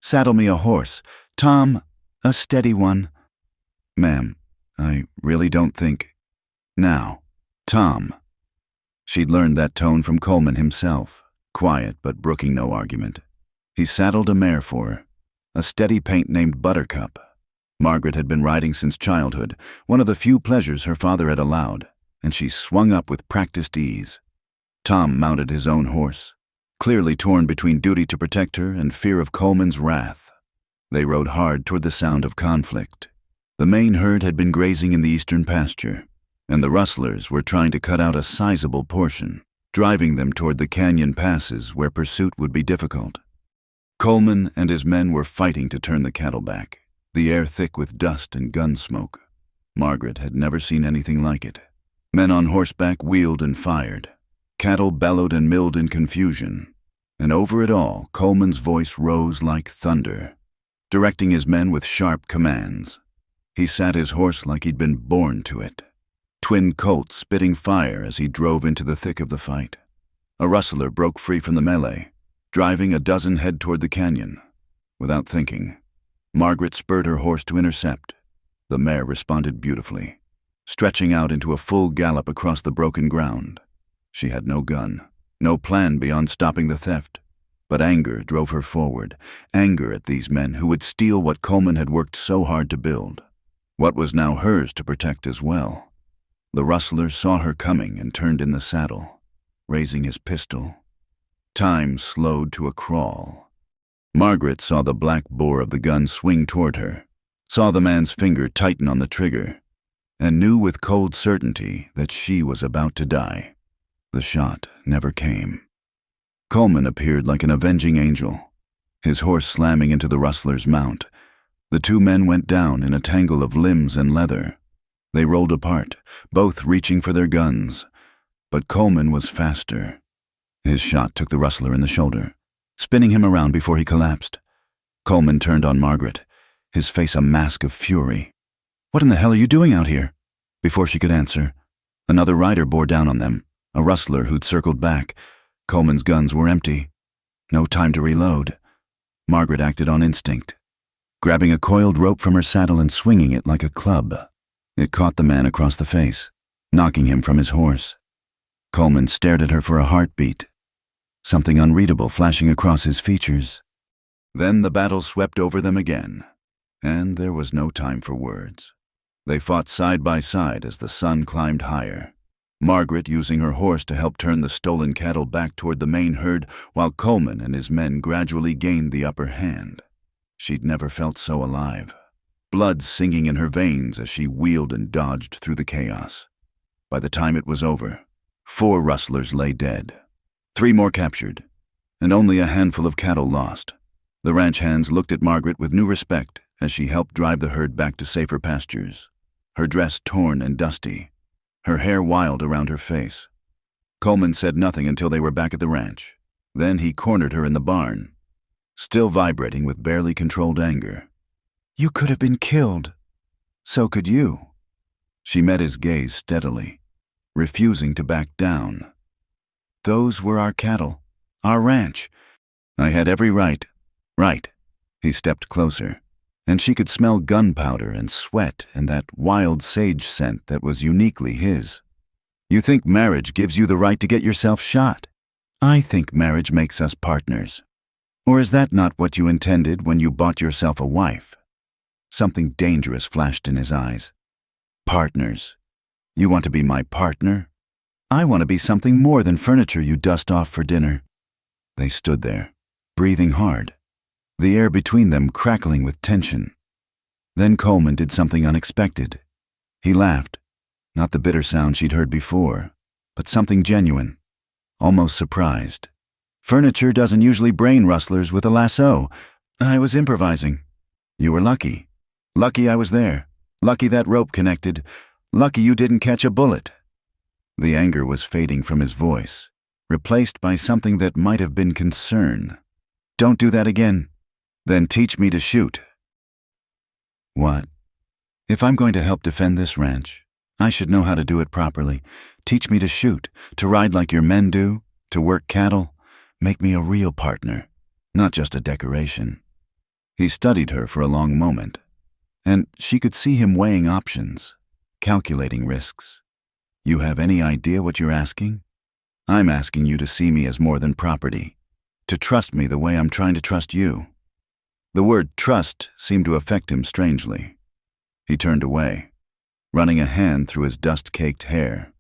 A: "Saddle me a horse. Tom, a steady one." "Ma'am, I really don't think—" "Now, Tom." She'd learned that tone from Coleman himself, quiet but brooking no argument. He saddled a mare for her, a steady paint named Buttercup. Margaret had been riding since childhood, one of the few pleasures her father had allowed, and she swung up with practiced ease. Tom mounted his own horse, clearly torn between duty to protect her and fear of Coleman's wrath. They rode hard toward the sound of conflict. The main herd had been grazing in the eastern pasture, and the rustlers were trying to cut out a sizable portion, driving them toward the canyon passes where pursuit would be difficult. Coleman and his men were fighting to turn the cattle back, the air thick with dust and gun smoke. Margaret had never seen anything like it. Men on horseback wheeled and fired. Cattle bellowed and milled in confusion. And over it all, Coleman's voice rose like thunder, directing his men with sharp commands. He sat his horse like he'd been born to it. Twin colts spitting fire as he drove into the thick of the fight. A rustler broke free from the melee, driving a dozen head toward the canyon. Without thinking, Margaret spurred her horse to intercept. The mare responded beautifully, stretching out into a full gallop across the broken ground. She had no gun, no plan beyond stopping the theft, but anger drove her forward, anger at these men who would steal what Coleman had worked so hard to build, what was now hers to protect as well. The rustler saw her coming and turned in the saddle, raising his pistol. Time slowed to a crawl. Margaret saw the black bore of the gun swing toward her, saw the man's finger tighten on the trigger, and knew with cold certainty that she was about to die. The shot never came. Coleman appeared like an avenging angel, his horse slamming into the rustler's mount. The two men went down in a tangle of limbs and leather. They rolled apart, both reaching for their guns, but Coleman was faster. His shot took the rustler in the shoulder, spinning him around before he collapsed. Coleman turned on Margaret, his face a mask of fury. "What in the hell are you doing out here?" Before she could answer, another rider bore down on them, a rustler who'd circled back. Coleman's guns were empty. No time to reload. Margaret acted on instinct, grabbing a coiled rope from her saddle and swinging it like a club. It caught the man across the face, knocking him from his horse. Coleman stared at her for a heartbeat, something unreadable flashing across his features. Then the battle swept over them again, and there was no time for words. They fought side by side as the sun climbed higher, Margaret using her horse to help turn the stolen cattle back toward the main herd, while Coleman and his men gradually gained the upper hand. She'd never felt so alive, blood singing in her veins as she wheeled and dodged through the chaos. By the time it was over, 4 rustlers lay dead, 3 more captured, and only a handful of cattle lost. The ranch hands looked at Margaret with new respect as she helped drive the herd back to safer pastures, her dress torn and dusty, her hair wild around her face. Coleman said nothing until they were back at the ranch. Then he cornered her in the barn, still vibrating with barely controlled anger. "You could have been killed. So could you." She met his gaze steadily, refusing to back down. "Those were our cattle, our ranch. I had every right." "Right." He stepped closer, and she could smell gunpowder and sweat and that wild sage scent that was uniquely his. "You think marriage gives you the right to get yourself shot? I think marriage makes us partners. Or is that not what you intended when you bought yourself a wife?" Something dangerous flashed in his eyes. "Partners? You want to be my partner? I want to be something more than furniture you dust off for dinner." They stood there, breathing hard, the air between them crackling with tension. Then Coleman did something unexpected. He laughed, not the bitter sound she'd heard before, but something genuine, almost surprised. "Furniture doesn't usually brain rustlers with a lasso. I was improvising. You were lucky. Lucky I was there. Lucky that rope connected. Lucky you didn't catch a bullet." The anger was fading from his voice, replaced by something that might have been concern. "Don't do that again. Then teach me to shoot." "What? If I'm going to help defend this ranch, I should know how to do it properly. Teach me to shoot, to ride like your men do, to work cattle. Make me a real partner, not just a decoration." He studied her for a long moment, and she could see him weighing options, calculating risks. "You have any idea what you're asking?" I'm asking you to see me as more than property, to trust me the way I'm trying to trust you." The word trust seemed to affect him strangely. He turned away, running a hand through his dust-caked hair.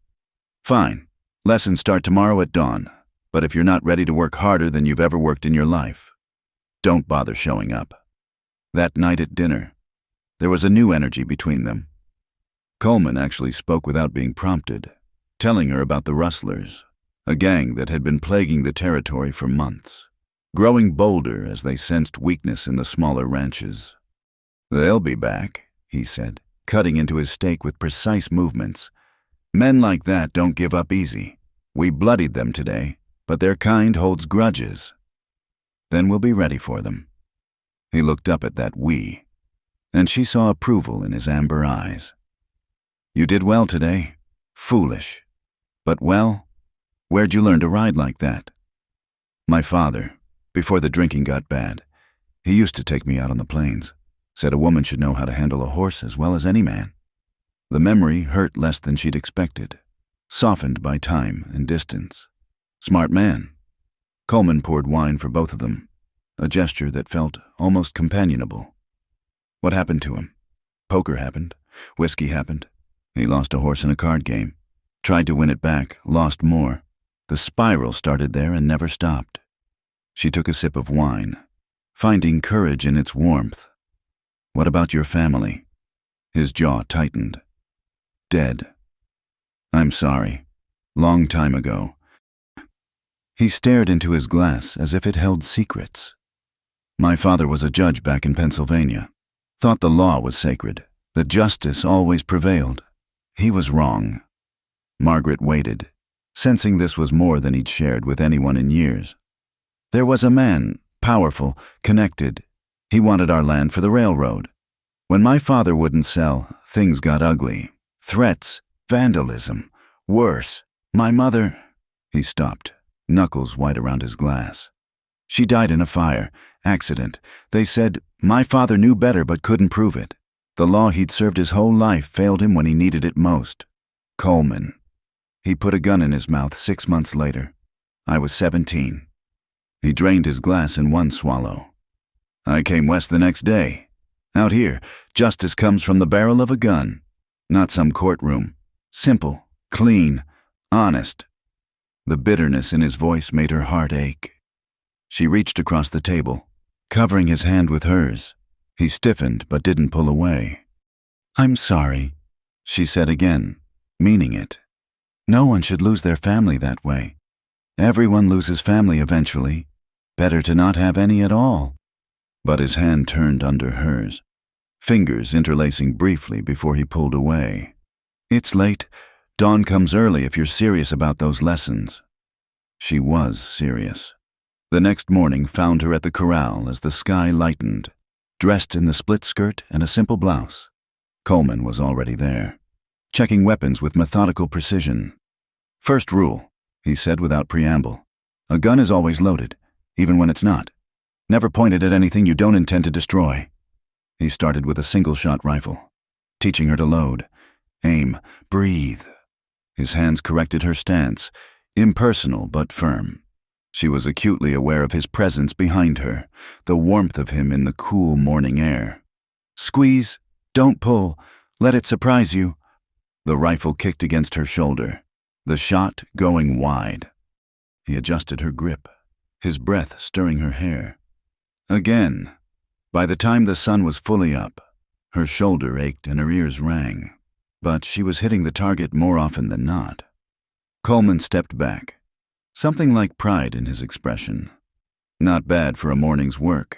A: "Fine. Lessons start tomorrow at dawn, but if you're not ready to work harder than you've ever worked in your life, don't bother showing up." That night at dinner, there was a new energy between them. Coleman actually spoke without being prompted, telling her about the Rustlers, a gang that had been plaguing the territory for months, growing bolder as they sensed weakness in the smaller ranches. "They'll be back," he said, cutting into his steak with precise movements. "Men like that don't give up easy. We bloodied them today, but their kind holds grudges. Then we'll be ready for them." He looked up at that "we," and she saw approval in his amber eyes. "You did well today. Foolish. But well, where'd you learn to ride like that?" "My father, before the drinking got bad, he used to take me out on the plains. Said a woman should know how to handle a horse as well as any man." The memory hurt less than she'd expected, softened by time and distance. "Smart man." Coleman poured wine for both of them, a gesture that felt almost companionable. "What happened to him?" "Poker happened. Whiskey happened. He lost a horse in a card game. Tried to win it back, lost more. The spiral started there and never stopped." She took a sip of wine, finding courage in its warmth. "What about your family?" His jaw tightened. "Dead. I'm sorry. Long time ago." He stared into his glass as if it held secrets. "My father was a judge back in Pennsylvania. Thought the law was sacred, that justice always prevailed. He was wrong." Margaret waited, sensing this was more than he'd shared with anyone in years. "There was a man, powerful, connected. He wanted our land for the railroad. When my father wouldn't sell, things got ugly. Threats, vandalism, worse. My mother—" He stopped, knuckles white around his glass. "She died in a fire, accident. They said my father knew better but couldn't prove it. The law he'd served his whole life failed him when he needed it most. Coleman." He put a gun in his mouth 6 months later. I was 17. He drained his glass in one swallow. "I came west the next day. Out here, justice comes from the barrel of a gun. Not some courtroom. Simple, clean, honest." The bitterness in his voice made her heart ache. She reached across the table, covering his hand with hers. He stiffened but didn't pull away. "I'm sorry," she said again, meaning it. "No one should lose their family that way. Everyone loses family eventually. Better to not have any at all." But his hand turned under hers, fingers interlacing briefly before he pulled away. "It's late. Dawn comes early if you're serious about those lessons." She was serious. The next morning found her at the corral as the sky lightened, dressed in the split skirt and a simple blouse. Coleman was already there, checking weapons with methodical precision. "First rule," he said without preamble. "A gun is always loaded, even when it's not. Never point it at anything you don't intend to destroy." He started with a single-shot rifle, teaching her to load, aim, breathe. His hands corrected her stance, impersonal but firm. She was acutely aware of his presence behind her, the warmth of him in the cool morning air. "Squeeze, don't pull, let it surprise you." The rifle kicked against her shoulder, the shot going wide. He adjusted her grip, his breath stirring her hair. Again, by the time the sun was fully up, her shoulder ached and her ears rang, but she was hitting the target more often than not. Coleman stepped back, something like pride in his expression. "Not bad for a morning's work.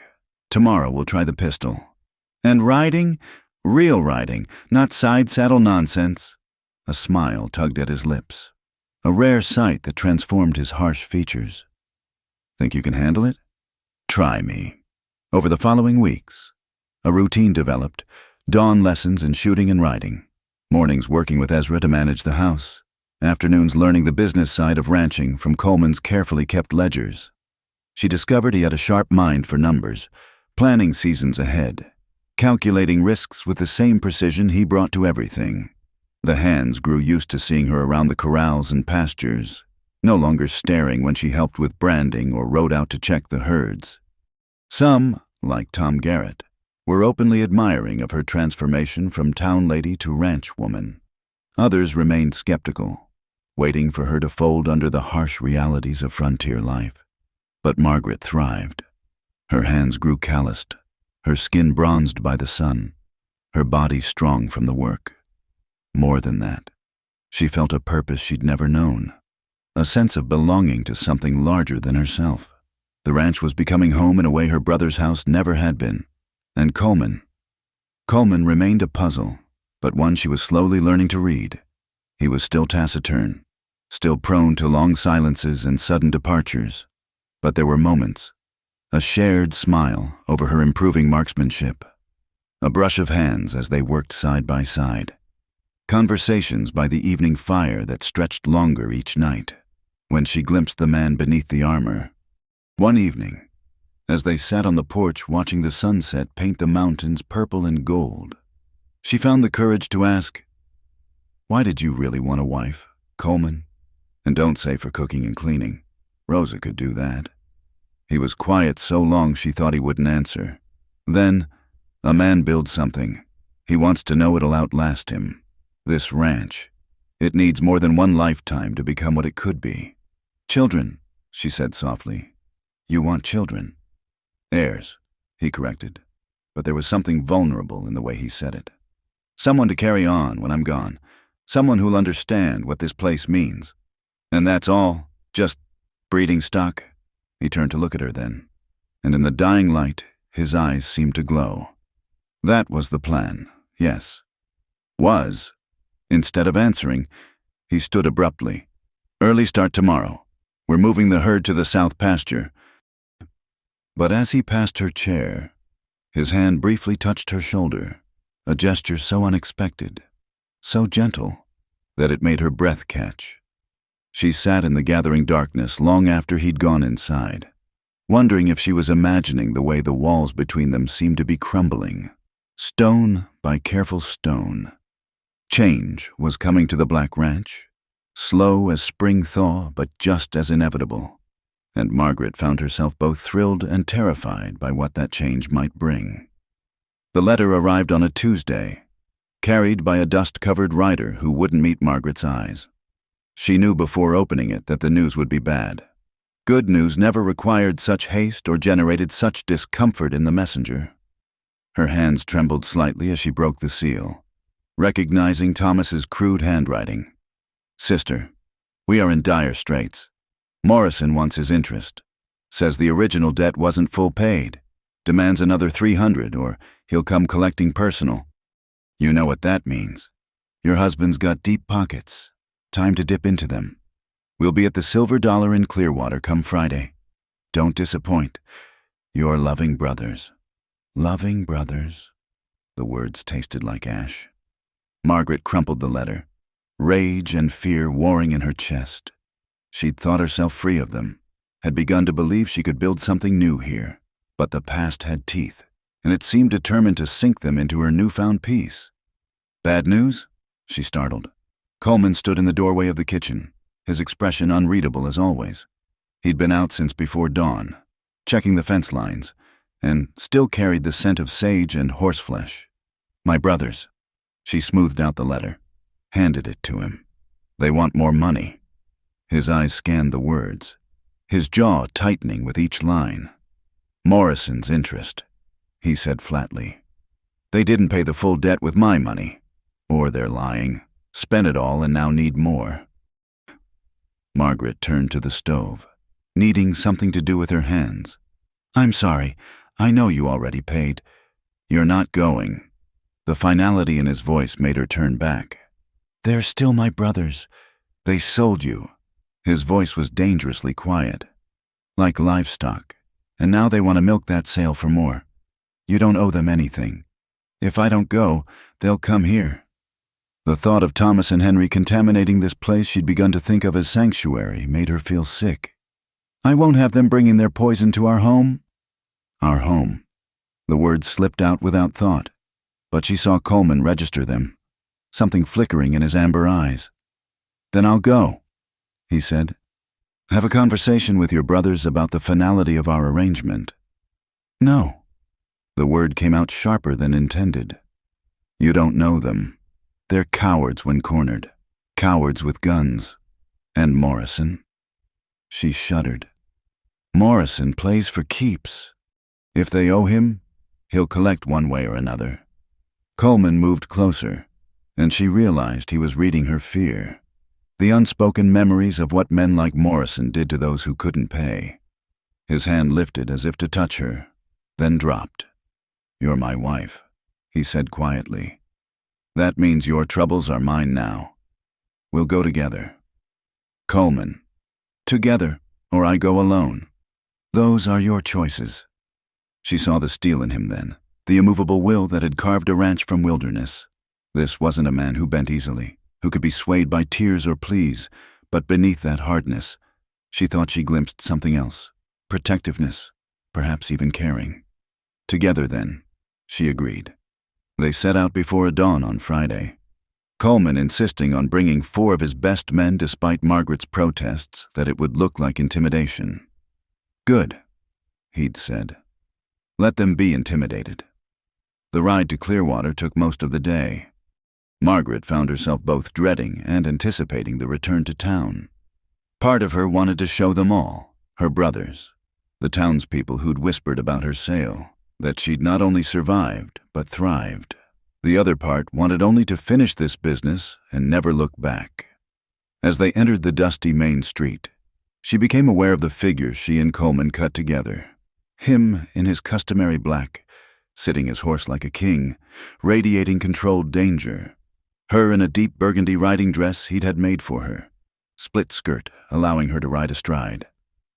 A: Tomorrow we'll try the pistol. And riding? Real riding, not side saddle nonsense." A smile tugged at his lips, a rare sight that transformed his harsh features. "Think you can handle it? Try me." Over the following weeks, a routine developed, dawn lessons in shooting and riding, mornings working with Ezra to manage the house, afternoons learning the business side of ranching from Coleman's carefully kept ledgers. She discovered he had a sharp mind for numbers, planning seasons ahead, calculating risks with the same precision he brought to everything. The hands grew used to seeing her around the corrals and pastures, no longer staring when she helped with branding or rode out to check the herds. Some, like Tom Garrett, were openly admiring of her transformation from town lady to ranch woman. Others remained skeptical, waiting for her to fold under the harsh realities of frontier life. But Margaret thrived. Her hands grew calloused, her skin bronzed by the sun, her body strong from the work. More than that, she felt a purpose she'd never known, a sense of belonging to something larger than herself. The ranch was becoming home in a way her brother's house never had been. And Coleman remained a puzzle, but one she was slowly learning to read. He was still taciturn, still prone to long silences and sudden departures. But there were moments, a shared smile over her improving marksmanship, a brush of hands as they worked side by side, conversations by the evening fire that stretched longer each night, when she glimpsed the man beneath the armor. One evening, as they sat on the porch watching the sunset paint the mountains purple and gold, she found the courage to ask, "Why did you really want a wife, Coleman? And don't say for cooking and cleaning. Rosa could do that." He was quiet so long she thought he wouldn't answer. Then, "A man builds something. He wants to know it'll outlast him. This ranch. It needs more than one lifetime to become what it could be." "Children," she said softly. "You want children?" "Heirs," he corrected, but there was something vulnerable in the way he said it. "Someone to carry on when I'm gone. Someone who'll understand what this place means. And that's all? Just breeding stock?" He turned to look at her then, and in the dying light, his eyes seemed to glow. That was the plan, yes. Was. Instead of answering, he stood abruptly. "Early start tomorrow. We're moving the herd to the south pasture." But as he passed her chair, his hand briefly touched her shoulder, a gesture so unexpected, so gentle, that it made her breath catch. She sat in the gathering darkness long after he'd gone inside, wondering if she was imagining the way the walls between them seemed to be crumbling, stone by careful stone. Change was coming to the Black Ranch, slow as spring thaw, but just as inevitable. And Margaret found herself both thrilled and terrified by what that change might bring. The letter arrived on a Tuesday, carried by a dust-covered rider who wouldn't meet Margaret's eyes. She knew before opening it that the news would be bad. Good news never required such haste or generated such discomfort in the messenger. Her hands trembled slightly as she broke the seal, recognizing Thomas's crude handwriting. "Sister, we are in dire straits. Morrison wants his interest. Says the original debt wasn't full paid. Demands another $300 or he'll come collecting personal. You know what that means. Your husband's got deep pockets. Time to dip into them. We'll be at the Silver Dollar in Clearwater come Friday. Don't disappoint. Your loving brothers." Loving brothers. The words tasted like ash. Margaret crumpled the letter, rage and fear warring in her chest. She'd thought herself free of them, had begun to believe she could build something new here. But the past had teeth, and it seemed determined to sink them into her newfound peace. "Bad news?" she startled. Coleman stood in the doorway of the kitchen, his expression unreadable as always. He'd been out since before dawn, checking the fence lines, and still carried the scent of sage and horseflesh. "My brothers." She smoothed out the letter, handed it to him. "They want more money." His eyes scanned the words, his jaw tightening with each line. "Morrison's interest," he said flatly. "They didn't pay the full debt with my money. Or they're lying, spent it all and now need more." Margaret turned to the stove, needing something to do with her hands. "I'm sorry. I know you already paid." "You're not going." The finality in his voice made her turn back. "They're still my brothers. They sold you." His voice was dangerously quiet, like livestock, and now they want to milk that sale for more. You don't owe them anything. If I don't go, they'll come here. The thought of Thomas and Henry contaminating this place she'd begun to think of as sanctuary made her feel sick. "I won't have them bringing their poison to our home." Our home. The words slipped out without thought, but she saw Coleman register them, something flickering in his amber eyes. "Then I'll go," he said. Have a conversation with your brothers about the finality of our arrangement. No. The word came out sharper than intended. You don't know them. They're cowards when cornered. Cowards with guns. And Morrison? She shuddered. Morrison plays for keeps. If they owe him, he'll collect one way or another. Coleman moved closer, and she realized he was reading her fear. The unspoken memories of what men like Morrison did to those who couldn't pay. His hand lifted as if to touch her, then dropped. You're my wife, he said quietly. That means your troubles are mine now. We'll go together. Coleman. Together, or I go alone. Those are your choices. She saw the steel in him then, the immovable will that had carved a ranch from wilderness. This wasn't a man who bent easily, who could be swayed by tears or pleas, but beneath that hardness, she thought she glimpsed something else, protectiveness, perhaps even caring. Together then, she agreed. They set out before dawn on Friday, Coleman insisting on bringing 4 of his best men despite Margaret's protests that it would look like intimidation. Good, he'd said. Let them be intimidated. The ride to Clearwater took most of the day. Margaret found herself both dreading and anticipating the return to town. Part of her wanted to show them all, her brothers, the townspeople who'd whispered about her sale, that she'd not only survived, but thrived. The other part wanted only to finish this business and never look back. As they entered the dusty main street, she became aware of the figures she and Coleman cut together. Him in his customary black, sitting his horse like a king, radiating controlled danger. Her in a deep burgundy riding dress he'd had made for her, split skirt allowing her to ride astride.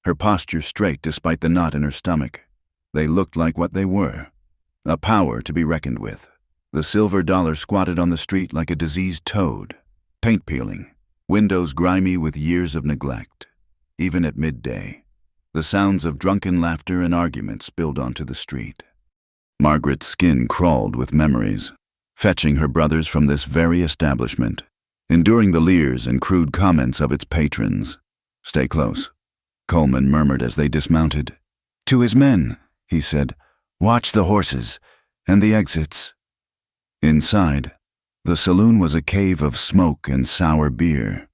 A: Her posture straight despite the knot in her stomach. They looked like what they were, a power to be reckoned with. The silver dollar squatted on the street like a diseased toad, paint peeling, windows grimy with years of neglect. Even at midday, the sounds of drunken laughter and argument spilled onto the street. Margaret's skin crawled with memories, fetching her brothers from this very establishment, enduring the leers and crude comments of its patrons. Stay close, Coleman murmured as they dismounted. To his men, he said, watch the horses and the exits. Inside, the saloon was a cave of smoke and sour beer.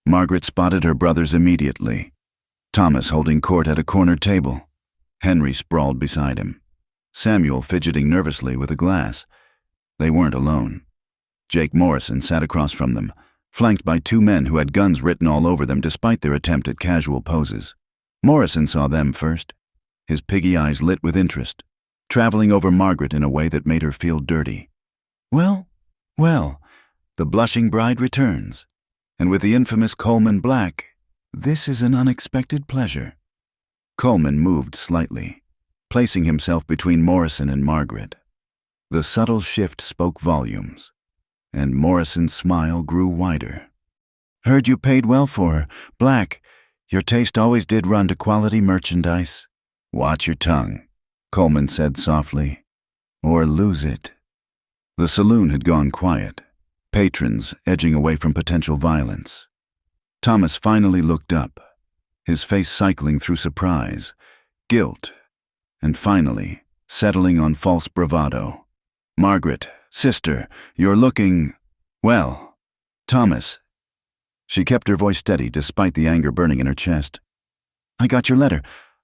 A: Margaret spotted her brothers immediately. Thomas holding court at a corner table. Henry sprawled beside him. Samuel fidgeting nervously with a glass. They weren't alone. Jake Morrison sat across from them, flanked by 2 men who had guns written all over them despite their attempt at casual poses. Morrison saw them first, his piggy eyes lit with interest, traveling over Margaret in a way that made her feel dirty. Well, the blushing bride returns, and with the infamous Coleman Black, this is an unexpected pleasure. Coleman moved slightly, placing himself between Morrison and Margaret. The subtle shift spoke volumes, and Morrison's smile grew wider. Heard you paid well for her. Black, your taste always did run to quality merchandise. Watch your tongue, Coleman said softly, or lose it. The saloon had gone quiet, patrons edging away from potential violence. Thomas finally looked up, his face cycling through surprise, guilt, and finally settling on false bravado. Margaret, sister, you're looking, well. Thomas. She kept her voice steady despite the anger burning in her chest. I got your letter.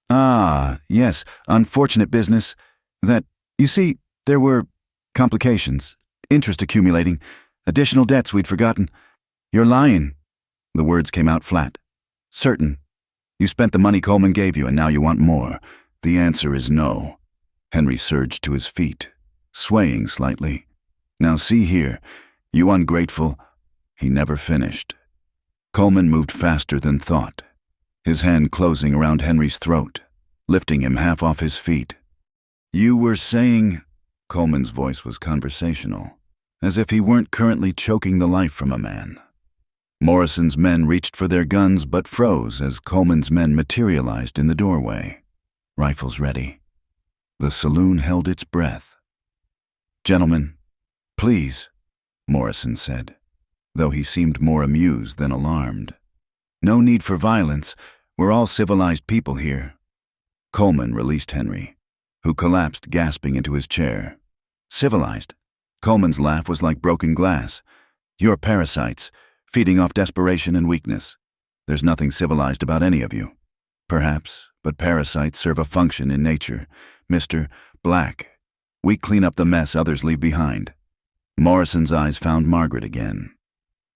A: Ah, yes, unfortunate business. You see, there were complications, interest accumulating, additional debts we'd forgotten. You're lying. The words came out flat. Certain. You spent the money Coleman gave you and now you want more. The answer is no. Henry surged to his feet, swaying slightly. Now see here, you ungrateful. He never finished. Coleman moved faster than thought, his hand closing around Henry's throat, lifting him half off his feet. You were saying... Coleman's voice was conversational, as if he weren't currently choking the life from a man. Morrison's men reached for their guns but froze as Coleman's men materialized in the doorway, rifles ready. The saloon held its breath. Gentlemen, please, Morrison said, though he seemed more amused than alarmed. No need for violence. We're all civilized people here. Coleman released Henry, who collapsed gasping into his chair. Civilized? Coleman's laugh was like broken glass. You're parasites, feeding off desperation and weakness. There's nothing civilized about any of you. Perhaps, but parasites serve a function in nature. Mr. Black, we clean up the mess others leave behind. Morrison's eyes found Margaret again.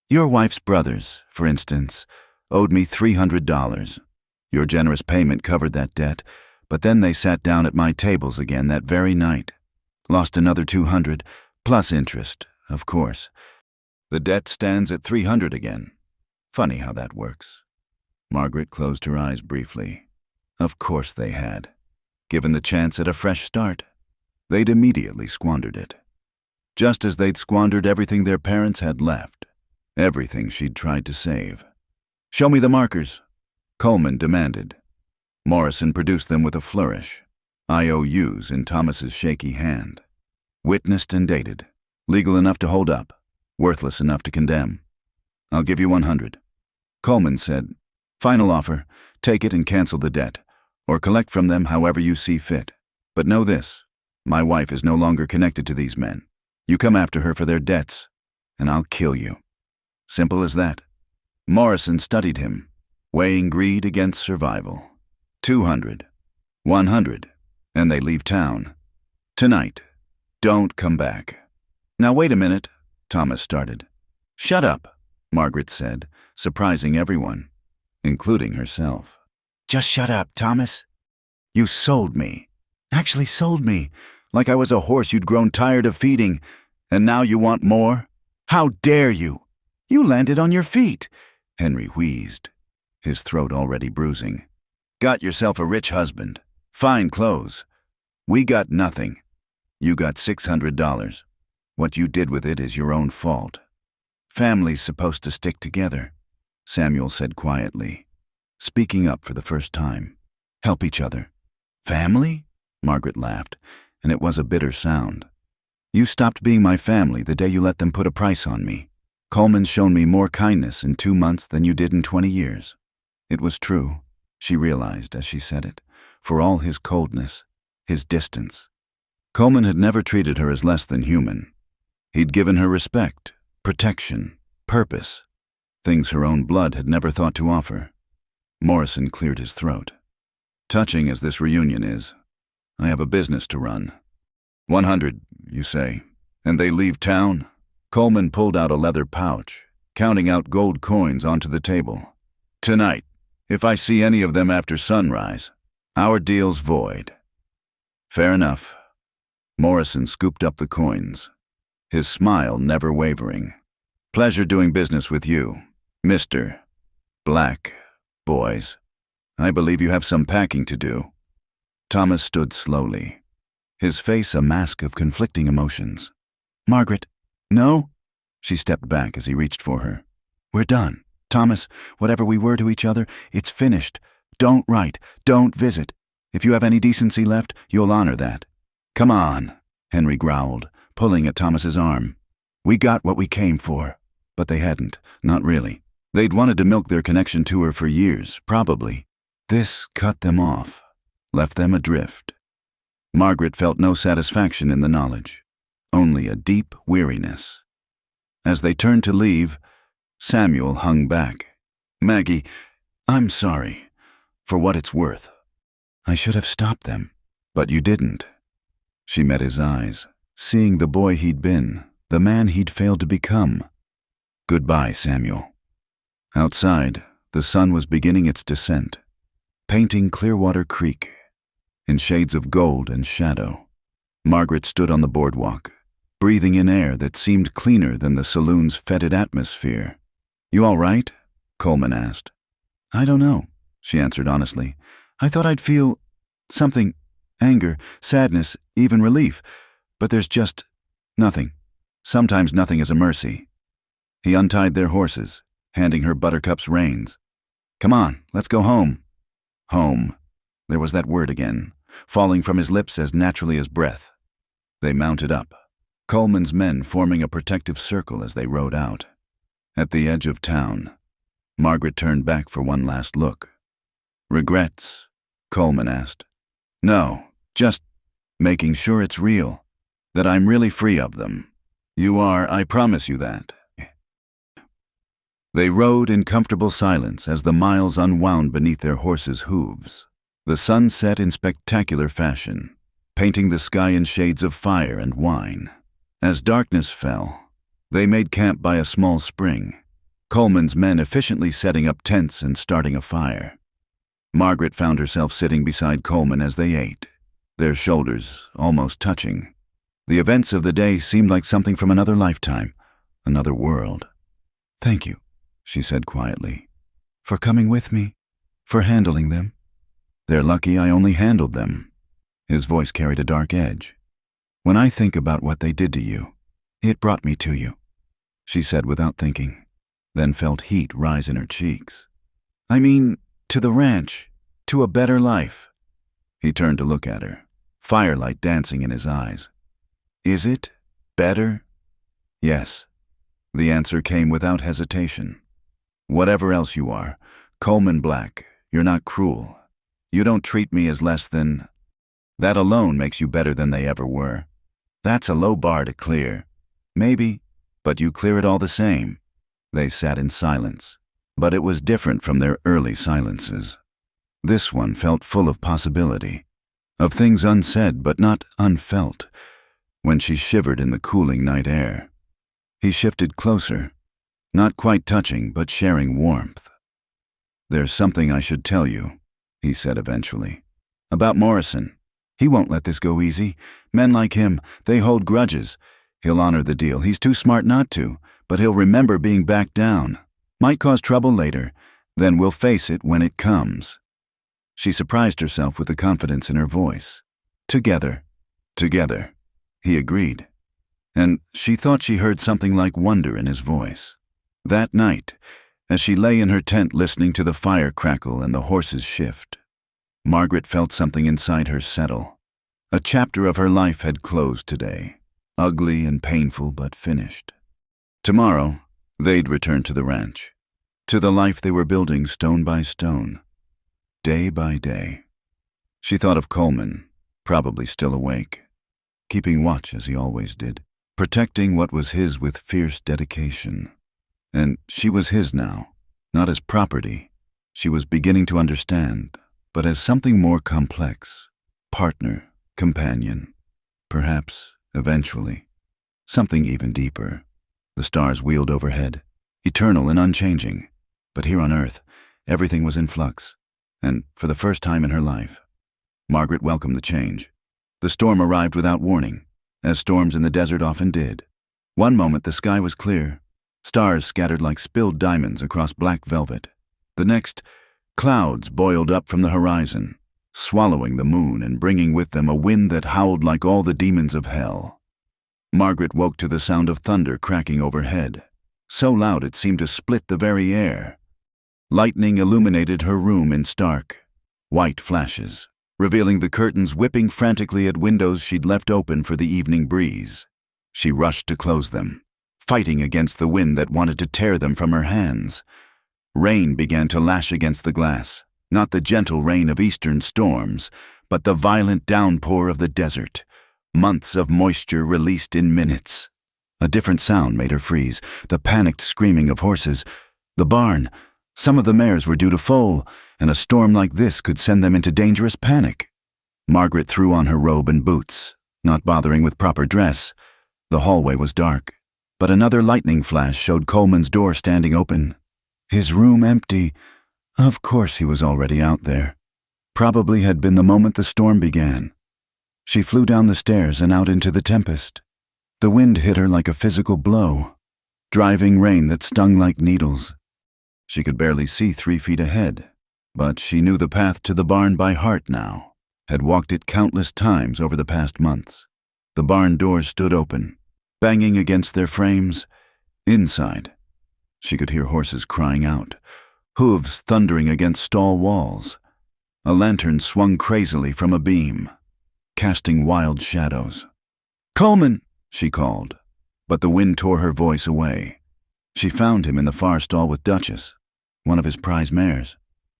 A: Your wife's brothers, for instance, owed me $300. Your generous payment covered that debt, but then they sat down at my tables again that very night. Lost another $200, plus interest, of course. The debt stands at $300 again. Funny how that works. Margaret closed her eyes briefly. Of course they had. Given the chance at a fresh start, they'd immediately squandered it. Just as they'd squandered everything their parents had left, everything she'd tried to save. Show me the markers, Coleman demanded. Morrison produced them with a flourish, IOUs in Thomas's shaky hand. Witnessed and dated, legal enough to hold up, worthless enough to condemn. I'll give you $100. Coleman said, final offer, take it and cancel the debt, or collect from them however you see fit. But know this, my wife is no longer connected to these men. You come after her for their debts, and I'll kill you. Simple as that. Morrison studied him, weighing greed against survival. 200, 100, and they leave town. Tonight. Don't come back. Now wait a minute, Thomas started. Shut up, Margaret said, surprising everyone, including herself. Just shut up, Thomas. You sold me. Actually sold me, like I was a horse you'd grown tired of feeding, and now you want more? How dare you? You landed on your feet, Henry wheezed, his throat already bruising. Got yourself a rich husband, fine clothes. We got nothing. You got $600. What you did with it is your own fault. Family's supposed to stick together, Samuel said quietly, speaking up for the first time. Help each other. Family? Margaret laughed, and it was a bitter sound. You stopped being my family the day you let them put a price on me. Coleman's shown me more kindness in 2 months than you did in 20 years. It was true, she realized as she said it, for all his coldness, his distance. Coleman had never treated her as less than human. He'd given her respect, protection, purpose, things her own blood had never thought to offer. Morrison cleared his throat. Touching as this reunion is, I have a business to run. 100, you say, and they leave town? Coleman pulled out a leather pouch, counting out gold coins onto the table. Tonight, if I see any of them after sunrise, our deal's void. Fair enough. Morrison scooped up the coins, his smile never wavering. Pleasure doing business with you, Mr. Black, boys. I believe you have some packing to do. Thomas stood slowly, his face a mask of conflicting emotions. Margaret, no? She stepped back as he reached for her. We're done. Thomas, whatever we were to each other, it's finished. Don't write, don't visit. If you have any decency left, you'll honor that. Come on, Henry growled, pulling at Thomas's arm. We got what we came for. But they hadn't, not really. They'd wanted to milk their connection to her for years, probably. This cut them off, left them adrift. Margaret felt no satisfaction in the knowledge, only a deep weariness. As they turned to leave, Samuel hung back. Maggie, I'm sorry, for what it's worth. I should have stopped them, but you didn't. She met his eyes, seeing the boy he'd been, the man he'd failed to become. Goodbye, Samuel. Outside, the sun was beginning its descent, painting Clearwater Creek in shades of gold and shadow. Margaret stood on the boardwalk, breathing in air that seemed cleaner than the saloon's fetid atmosphere. You all right? Coleman asked. I don't know, she answered honestly. I thought I'd feel something, anger, sadness, even relief, but there's just nothing. Sometimes nothing is a mercy. He untied their horses, handing her Buttercup's reins. Come on, let's go home. Home. There was that word again, falling from his lips as naturally as breath. They mounted up, Coleman's men forming a protective circle as they rode out. At the edge of town, Margaret turned back for one last look. Regrets? Coleman asked. No, just making sure it's real, that I'm really free of them. You are, I promise you that. They rode in comfortable silence as the miles unwound beneath their horses' hooves. The sun set in spectacular fashion, painting the sky in shades of fire and wine. As darkness fell, they made camp by a small spring, Coleman's men efficiently setting up tents and starting a fire. Margaret found herself sitting beside Coleman as they ate, their shoulders almost touching. The events of the day seemed like something from another lifetime, another world. Thank you, she said quietly, for coming with me, for handling them. They're lucky I only handled them. His voice carried a dark edge. When I think about what they did to you, it brought me to you, she said without thinking, then felt heat rise in her cheeks. I mean, to the ranch, to a better life. He turned to look at her, firelight dancing in his eyes. Is it better? Yes. The answer came without hesitation. Whatever else you are, Coleman Black, you're not cruel. You don't treat me as less than... That alone makes you better than they ever were. That's a low bar to clear. Maybe, but you clear it all the same. They sat in silence, but it was different from their early silences. This one felt full of possibility, of things unsaid but not unfelt, when she shivered in the cooling night air. He shifted closer, not quite touching but sharing warmth. There's something I should tell you, he said eventually. About Morrison. He won't let this go easy. Men like him, they hold grudges. He'll honor the deal. He's too smart not to, but he'll remember being backed down. Might cause trouble later. Then we'll face it when it comes. She surprised herself with the confidence in her voice. Together. Together. He agreed. And she thought she heard something like wonder in his voice. That night, as she lay in her tent listening to the fire crackle and the horses shift, Margaret felt something inside her settle. A chapter of her life had closed today, ugly and painful but finished. Tomorrow, they'd return to the ranch, to the life they were building stone by stone, day by day. She thought of Coleman, probably still awake, keeping watch as he always did, protecting what was his with fierce dedication. And she was his now, not as property. She was beginning to understand, but as something more complex, partner, companion, perhaps, eventually, something even deeper. The stars wheeled overhead, eternal and unchanging, but here on Earth, everything was in flux, and for the first time in her life, Margaret welcomed the change. The storm arrived without warning, as storms in the desert often did. One moment the sky was clear, stars scattered like spilled diamonds across black velvet. The next, clouds boiled up from the horizon, swallowing the moon and bringing with them a wind that howled like all the demons of hell. Margaret woke to the sound of thunder cracking overhead, so loud it seemed to split the very air. Lightning illuminated her room in stark, white flashes, revealing the curtains whipping frantically at windows she'd left open for the evening breeze. She rushed to close them, fighting against the wind that wanted to tear them from her hands. Rain began to lash against the glass, not the gentle rain of eastern storms, but the violent downpour of the desert, months of moisture released in minutes. A different sound made her freeze, the panicked screaming of horses. The barn, some of the mares were due to foal, and a storm like this could send them into dangerous panic. Margaret threw on her robe and boots, not bothering with proper dress. The hallway was dark, but another lightning flash showed Coleman's door standing open. His room empty. Of course he was already out there. Probably had been the moment the storm began. She flew down the stairs and out into the tempest. The wind hit her like a physical blow, driving rain that stung like needles. She could barely see 3 feet ahead, but she knew the path to the barn by heart now, had walked it countless times over the past months. The barn doors stood open, banging against their frames. Inside, she could hear horses crying out, hooves thundering against stall walls. A lantern swung crazily from a beam, casting wild shadows. "Coleman!" she called, but the wind tore her voice away. She found him in the far stall with Duchess, one of his prize mares.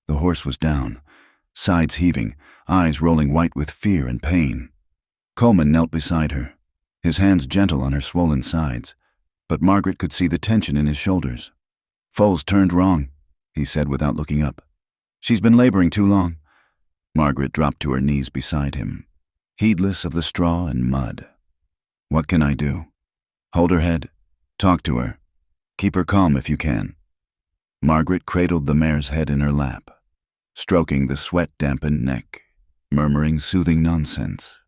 A: The horse was down, sides heaving, eyes rolling white with fear and pain. Coleman knelt beside her, his hands gentle on her swollen sides, but Margaret could see the tension in his shoulders. "Foal's turned wrong," he said without looking up. "She's been laboring too long." Margaret dropped to her knees beside him, heedless of the straw and mud. "What can I do?" "Hold her head. Talk to her. Keep her calm if you can." Margaret cradled the mare's head in her lap, stroking the sweat-dampened neck, murmuring soothing nonsense.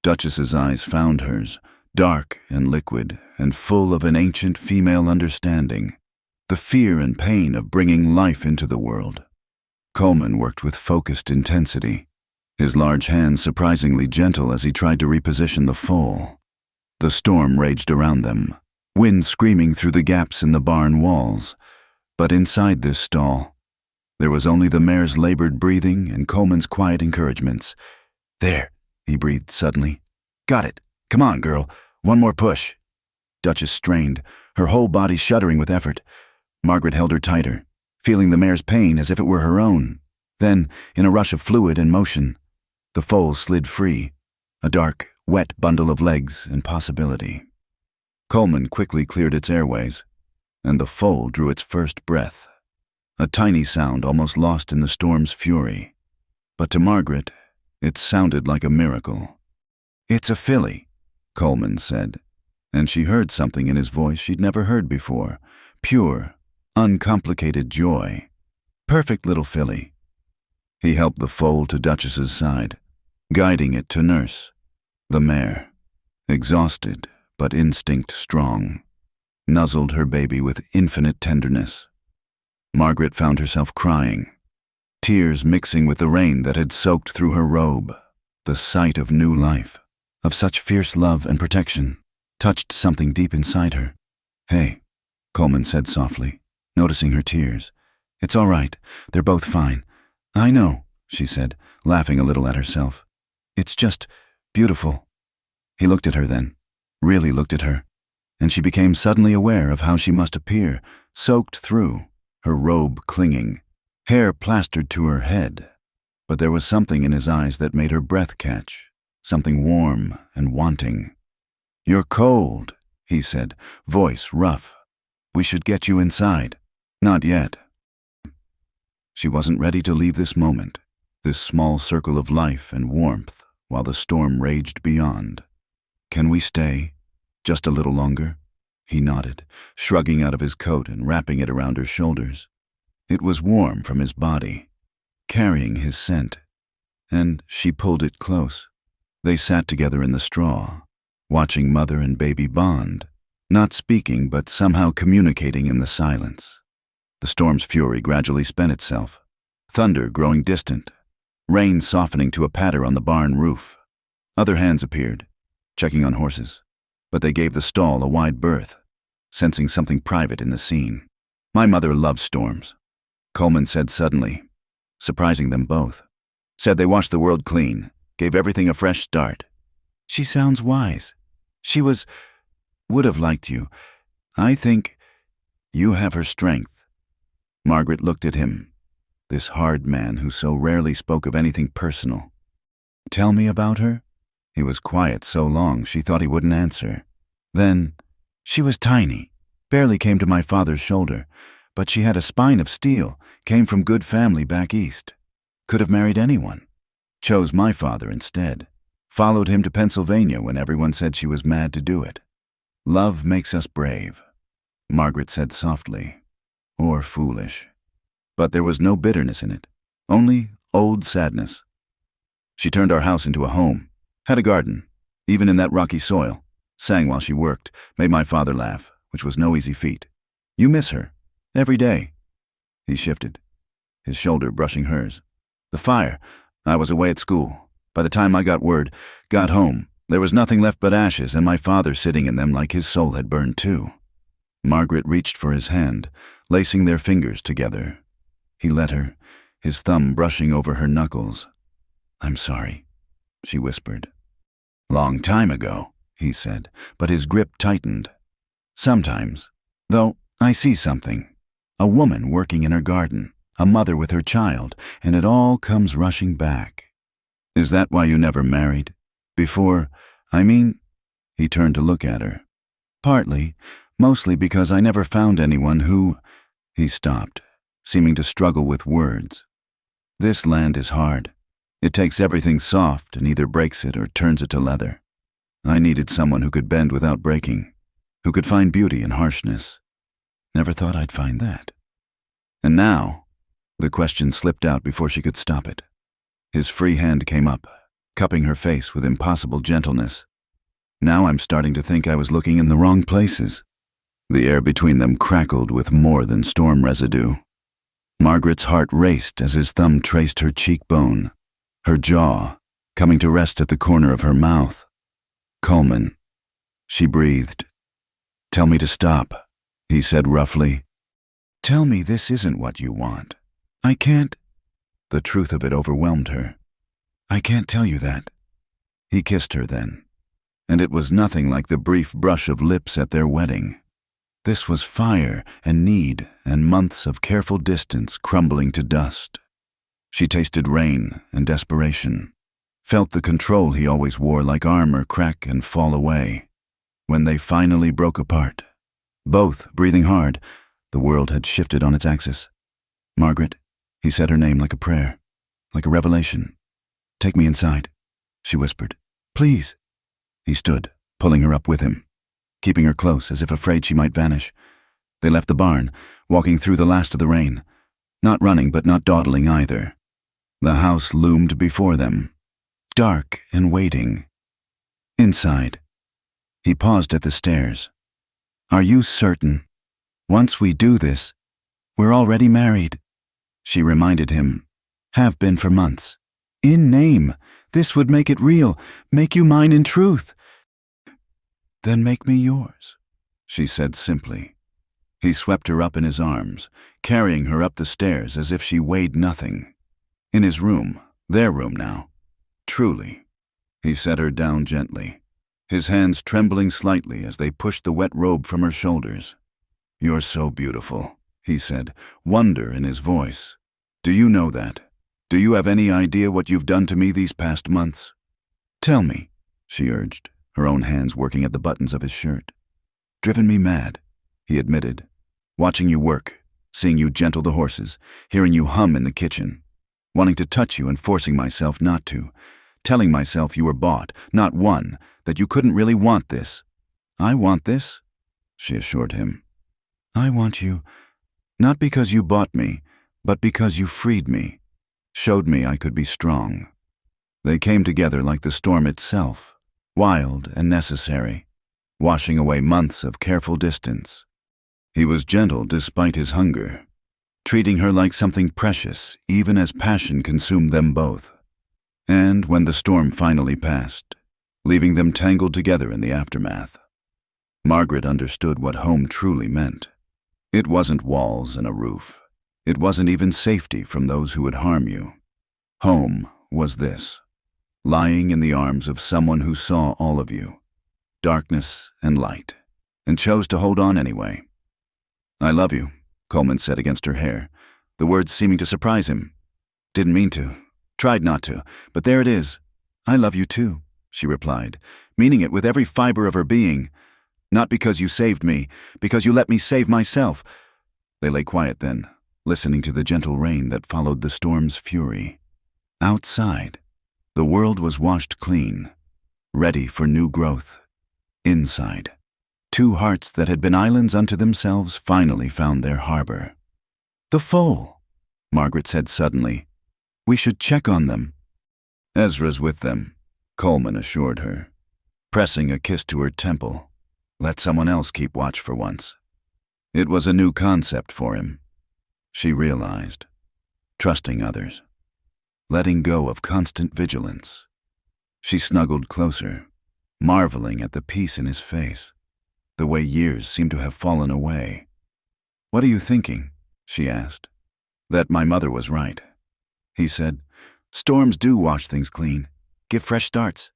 A: Duchess's eyes found hers, dark and liquid and full of an ancient female understanding, the fear and pain of bringing life into the world. Coleman worked with focused intensity, his large hands surprisingly gentle as he tried to reposition the foal. The storm raged around them, wind screaming through the gaps in the barn walls, but inside this stall, there was only the mare's labored breathing and Coleman's quiet encouragements. "There," he breathed suddenly. "Got it. Come on, girl. One more push." Duchess strained, her whole body shuddering with effort. Margaret held her tighter, feeling the mare's pain as if it were her own. Then, in a rush of fluid and motion, the foal slid free, a dark, wet bundle of legs and possibility. Coleman quickly cleared its airways, and the foal drew its first breath, a tiny sound almost lost in the storm's fury. But to Margaret, it sounded like a miracle. "It's a filly," Coleman said, and she heard something in his voice she'd never heard before, pure, uncomplicated joy. "Perfect little filly." He helped the foal to Duchess's side, guiding it to nurse. The mare, exhausted but instinct strong, nuzzled her baby with infinite tenderness. Margaret found herself crying, tears mixing with the rain that had soaked through her robe. The sight of new life, of such fierce love and protection, touched something deep inside her. "Hey," Coleman said softly, noticing her tears. "It's all right. They're both fine." "I know," she said, laughing a little at herself. "It's just beautiful." He looked at her then, really looked at her, and she became suddenly aware of how she must appear, soaked through, her robe clinging, hair plastered to her head. But there was something in his eyes that made her breath catch, something warm and wanting. "You're cold," he said, voice rough. "We should get you inside." "Not yet." She wasn't ready to leave this moment, this small circle of life and warmth, while the storm raged beyond. "Can we stay? Just a little longer?" He nodded, shrugging out of his coat and wrapping it around her shoulders. It was warm from his body, carrying his scent, and she pulled it close. They sat together in the straw, watching mother and baby bond, not speaking but somehow communicating in the silence. The storm's fury gradually spent itself, thunder growing distant, rain softening to a patter on the barn roof. Other hands appeared, checking on horses, but they gave the stall a wide berth, sensing something private in the scene. "My mother loves storms," Coleman said suddenly, surprising them both. "Said they washed the world clean, gave everything a fresh start." "She sounds wise. Would have liked you. I think you have her strength." Margaret looked at him, this hard man who so rarely spoke of anything personal. "Tell me about her?" He was quiet so long she thought he wouldn't answer. Then, "She was tiny, barely came to my father's shoulder, but she had a spine of steel, came from good family back east. Could have married anyone. Chose my father instead. Followed him to Pennsylvania when everyone said she was mad to do it. Love makes us brave," Margaret said softly. "Or foolish." But there was no bitterness in it, only old sadness. "She turned our house into a home, had a garden, even in that rocky soil, sang while she worked, made my father laugh, which was no easy feat. You miss her, every day." He shifted, his shoulder brushing hers. "The fire, I was away at school. By the time I got home, there was nothing left but ashes and my father sitting in them like his soul had burned too." Margaret reached for his hand, lacing their fingers together. He let her, his thumb brushing over her knuckles. "I'm sorry," she whispered. "Long time ago," he said, but his grip tightened. "Sometimes, though, I see something. A woman working in her garden, a mother with her child, and it all comes rushing back. Is that why you never married? Before, I mean, he turned to look at her. Partly, mostly because I never found anyone who... He stopped, seeming to struggle with words. This land is hard. It takes everything soft and either breaks it or turns it to leather. I needed someone who could bend without breaking, who could find beauty in harshness. Never thought I'd find that. And now, the question slipped out before she could stop it. His free hand came up, cupping her face with impossible gentleness. Now I'm starting to think I was looking in the wrong places. The air between them crackled with more than storm residue. Margaret's heart raced as his thumb traced her cheekbone, her jaw, coming to rest at the corner of her mouth. Coleman, she breathed. Tell me to stop, he said roughly. Tell me this isn't what you want. I can't. The truth of it overwhelmed her. I can't tell you that. He kissed her then, and it was nothing like the brief brush of lips at their wedding. This was fire and need and months of careful distance crumbling to dust. She tasted rain and desperation, felt the control he always wore like armor crack and fall away. When they finally broke apart, both breathing hard, the world had shifted on its axis. Margaret, he said her name like a prayer, like a revelation. Take me inside, she whispered. Please. He stood, pulling her up with him, keeping her close as if afraid she might vanish. They left the barn, walking through the last of the rain, not running but not dawdling either. The house loomed before them, dark and waiting. Inside. He paused at the stairs. Are you certain? Once we do this, we're already married. She reminded him. Have been for months. In name, this would make it real, make you mine in truth. Then make me yours, she said simply. He swept her up in his arms, carrying her up the stairs as if she weighed nothing. In his room, their room now. Truly. He set her down gently, his hands trembling slightly as they pushed the wet robe from her shoulders. You're so beautiful, he said, wonder in his voice. Do you know that? Do you have any idea what you've done to me these past months? Tell me, she urged, her own hands working at the buttons of his shirt. Driven me mad, he admitted. Watching you work, seeing you gentle the horses, hearing you hum in the kitchen, wanting to touch you and forcing myself not to, telling myself you were bought, not won, that you couldn't really want this. I want this, she assured him. I want you, not because you bought me, but because you freed me, showed me I could be strong. They came together like the storm itself, wild and necessary, washing away months of careful distance. He was gentle despite his hunger, treating her like something precious even as passion consumed them both. And when the storm finally passed, leaving them tangled together in the aftermath, Margaret understood what home truly meant. It wasn't walls and a roof. It wasn't even safety from those who would harm you. Home was this, lying in the arms of someone who saw all of you, darkness and light, and chose to hold on anyway. I love you, Coleman said against her hair, the words seeming to surprise him. Didn't mean to, tried not to, but there it is. I love you too, she replied, meaning it with every fiber of her being. Not because you saved me, because you let me save myself. They lay quiet then, listening to the gentle rain that followed the storm's fury. Outside, the world was washed clean, ready for new growth. Inside, two hearts that had been islands unto themselves finally found their harbor. The foal, Margaret said suddenly. We should check on them. Ezra's with them, Coleman assured her, pressing a kiss to her temple. Let someone else keep watch for once. It was a new concept for him. She realized. Trusting others. Letting go of constant vigilance. She snuggled closer, marveling at the peace in his face, the way years seemed to have fallen away. What are you thinking? She asked. That my mother was right. He said, storms do wash things clean, give fresh starts.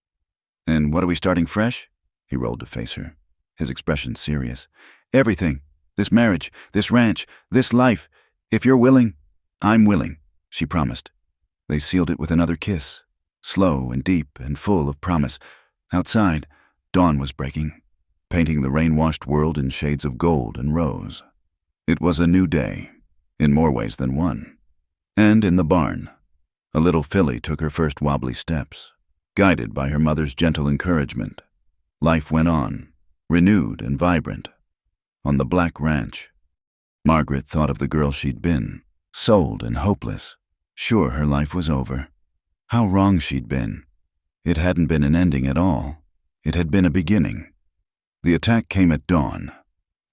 A: And what are we starting fresh? He rolled to face her, his expression serious. Everything. This marriage, this ranch, this life. If you're willing, I'm willing, she promised. They sealed it with another kiss, slow and deep and full of promise. Outside, dawn was breaking, painting the rain-washed world in shades of gold and rose. It was a new day, in more ways than one. And in the barn, a little filly took her first wobbly steps, guided by her mother's gentle encouragement. Life went on, renewed and vibrant. On the Black Ranch, Margaret thought of the girl she'd been, sold and hopeless, sure her life was over. How wrong she'd been. It hadn't been an ending at all. It had been a beginning. The attack came at dawn,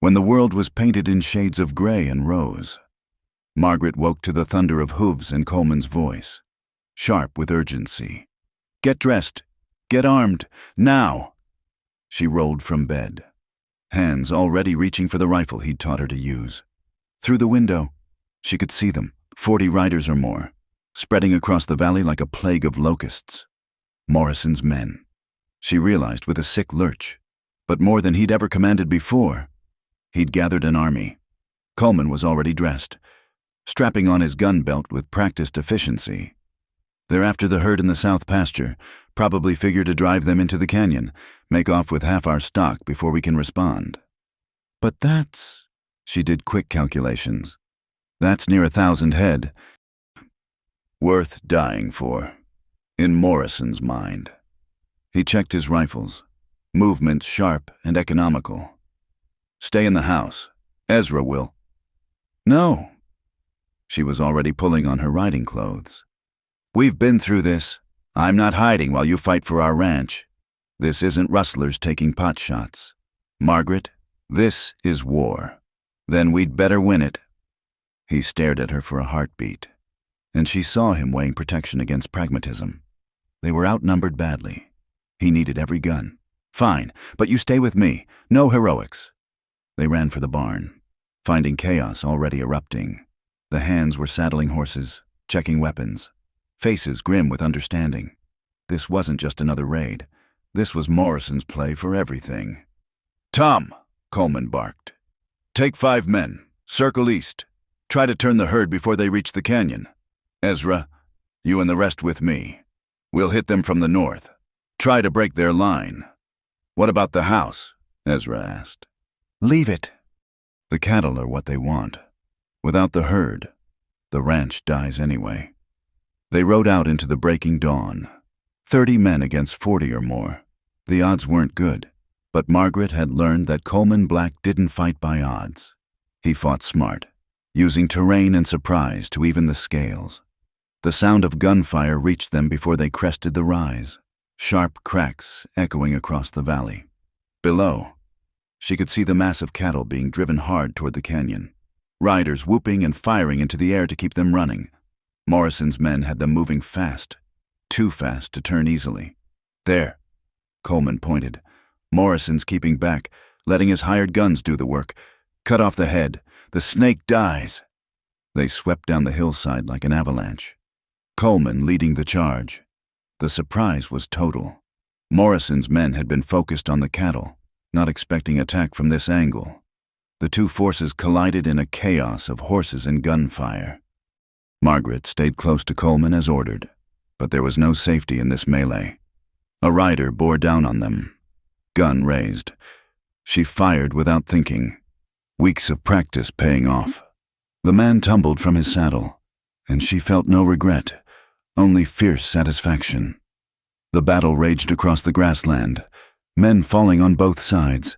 A: when the world was painted in shades of gray and rose. Margaret woke to the thunder of hooves and Coleman's voice, sharp with urgency. Get dressed. Get armed. Now. She rolled from bed, hands already reaching for the rifle he'd taught her to use. Through the window, she could see them, 40 riders or more, spreading across the valley like a plague of locusts. Morrison's men. She realized with a sick lurch, but more than he'd ever commanded before. He'd gathered an army. Coleman was already dressed, strapping on his gun belt with practiced efficiency. They're after the herd in the south pasture, probably figure to drive them into the canyon, make off with half our stock before we can respond. But that's... She did quick calculations. That's near 1,000 head. Worth dying for, in Morrison's mind. He checked his rifles, movements sharp and economical. Stay in the house. Ezra will. No. She was already pulling on her riding clothes. We've been through this. I'm not hiding while you fight for our ranch. This isn't rustlers taking pot shots. Margaret, this is war. Then we'd better win it. He stared at her for a heartbeat, and she saw him weighing protection against pragmatism. They were outnumbered badly. He needed every gun. Fine, but you stay with me. No heroics. They ran for the barn, finding chaos already erupting. The hands were saddling horses, checking weapons, faces grim with understanding. This wasn't just another raid. This was Morrison's play for everything. Tom, Coleman barked. Take 5 men. Circle east. Try to turn the herd before they reach the canyon. Ezra, you and the rest with me. We'll hit them from the north. Try to break their line. What about the house? Ezra asked. Leave it. The cattle are what they want. Without the herd, the ranch dies anyway. They rode out into the breaking dawn. 30 men against 40 or more. The odds weren't good, but Margaret had learned that Coleman Black didn't fight by odds. He fought smart, using terrain and surprise to even the scales. The sound of gunfire reached them before they crested the rise, sharp cracks echoing across the valley. Below, she could see the mass of cattle being driven hard toward the canyon, riders whooping and firing into the air to keep them running. Morrison's men had them moving fast, too fast to turn easily. There, Coleman pointed. Morrison's keeping back, letting his hired guns do the work. Cut off the head. The snake dies. They swept down the hillside like an avalanche, Coleman leading the charge. The surprise was total. Morrison's men had been focused on the cattle, not expecting attack from this angle. The two forces collided in a chaos of horses and gunfire. Margaret stayed close to Coleman as ordered, but there was no safety in this melee. A rider bore down on them, gun raised. She fired without thinking, weeks of practice paying off. The man tumbled from his saddle, and she felt no regret, only fierce satisfaction. The battle raged across the grassland, men falling on both sides.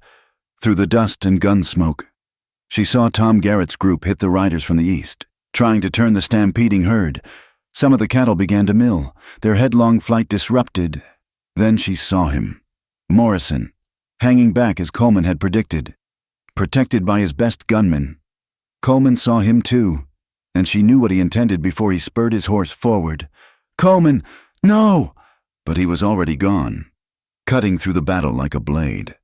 A: Through the dust and gun smoke, she saw Tom Garrett's group hit the riders from the east, trying to turn the stampeding herd. Some of the cattle began to mill, their headlong flight disrupted. Then she saw him, Morrison, hanging back as Coleman had predicted, protected by his best gunmen. Coleman saw him too, and she knew what he intended before he spurred his horse forward. Coleman, no! But he was already gone, cutting through the battle like a blade.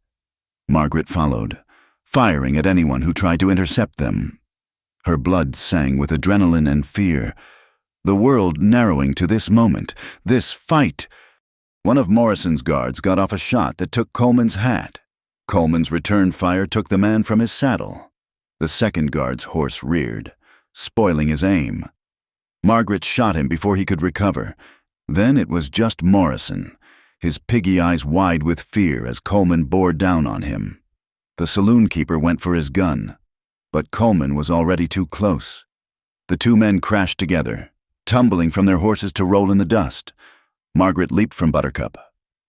A: Margaret followed, firing at anyone who tried to intercept them. Her blood sang with adrenaline and fear, the world narrowing to this moment, this fight. One of Morrison's guards got off a shot that took Coleman's hat. Coleman's return fire took the man from his saddle. The second guard's horse reared, spoiling his aim. Margaret shot him before he could recover. Then it was just Morrison, his piggy eyes wide with fear as Coleman bore down on him. The saloon keeper went for his gun, but Coleman was already too close. The two men crashed together, tumbling from their horses to roll in the dust. Margaret leaped from Buttercup,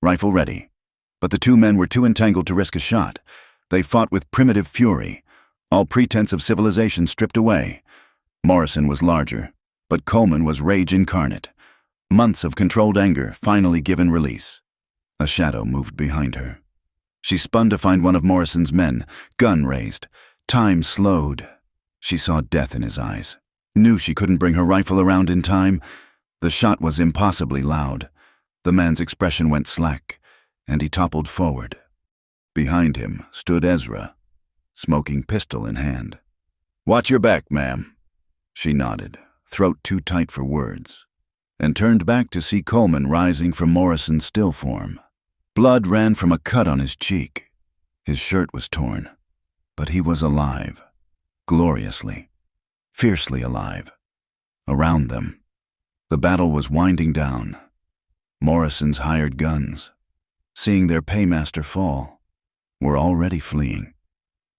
A: rifle ready. But the two men were too entangled to risk a shot. They fought with primitive fury, all pretense of civilization stripped away. Morrison was larger, but Coleman was rage incarnate. Months of controlled anger finally given release. A shadow moved behind her. She spun to find one of Morrison's men, gun raised. Time slowed. She saw death in his eyes. Knew she couldn't bring her rifle around in time. The shot was impossibly loud. The man's expression went slack, and he toppled forward. Behind him stood Ezra, smoking pistol in hand. "Watch your back, ma'am." She nodded, throat too tight for words, and turned back to see Coleman rising from Morrison's still form. Blood ran from a cut on his cheek. His shirt was torn, but he was alive, gloriously, fiercely alive. Around them, the battle was winding down. Morrison's hired guns, seeing their paymaster fall, were already fleeing.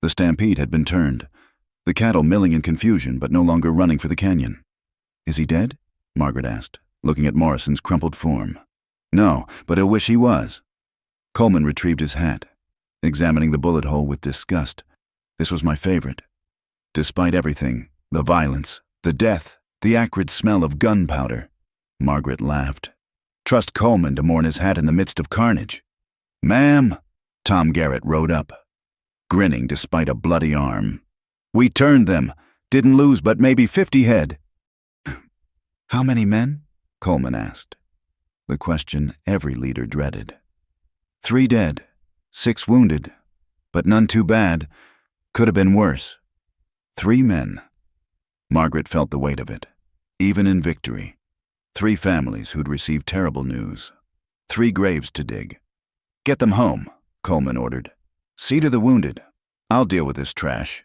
A: The stampede had been turned, the cattle milling in confusion but no longer running for the canyon. "Is he dead?" Margaret asked, looking at Morrison's crumpled form. "No, but he'll wish he was." Coleman retrieved his hat, examining the bullet hole with disgust. "This was my favorite. Despite everything, the violence, the death, the acrid smell of gunpowder." Margaret laughed. "Trust Coleman to mourn his hat in the midst of carnage." "Ma'am," Tom Garrett rode up, grinning despite a bloody arm. "We turned them. Didn't lose but maybe 50 head. "How many men?" Coleman asked. The question every leader dreaded. 3 dead, 6 wounded, but none too bad. Could have been worse. 3 men. Margaret felt the weight of it, even in victory. 3 families who'd received terrible news. 3 graves to dig. "Get them home," Coleman ordered. "See to the wounded. I'll deal with this trash."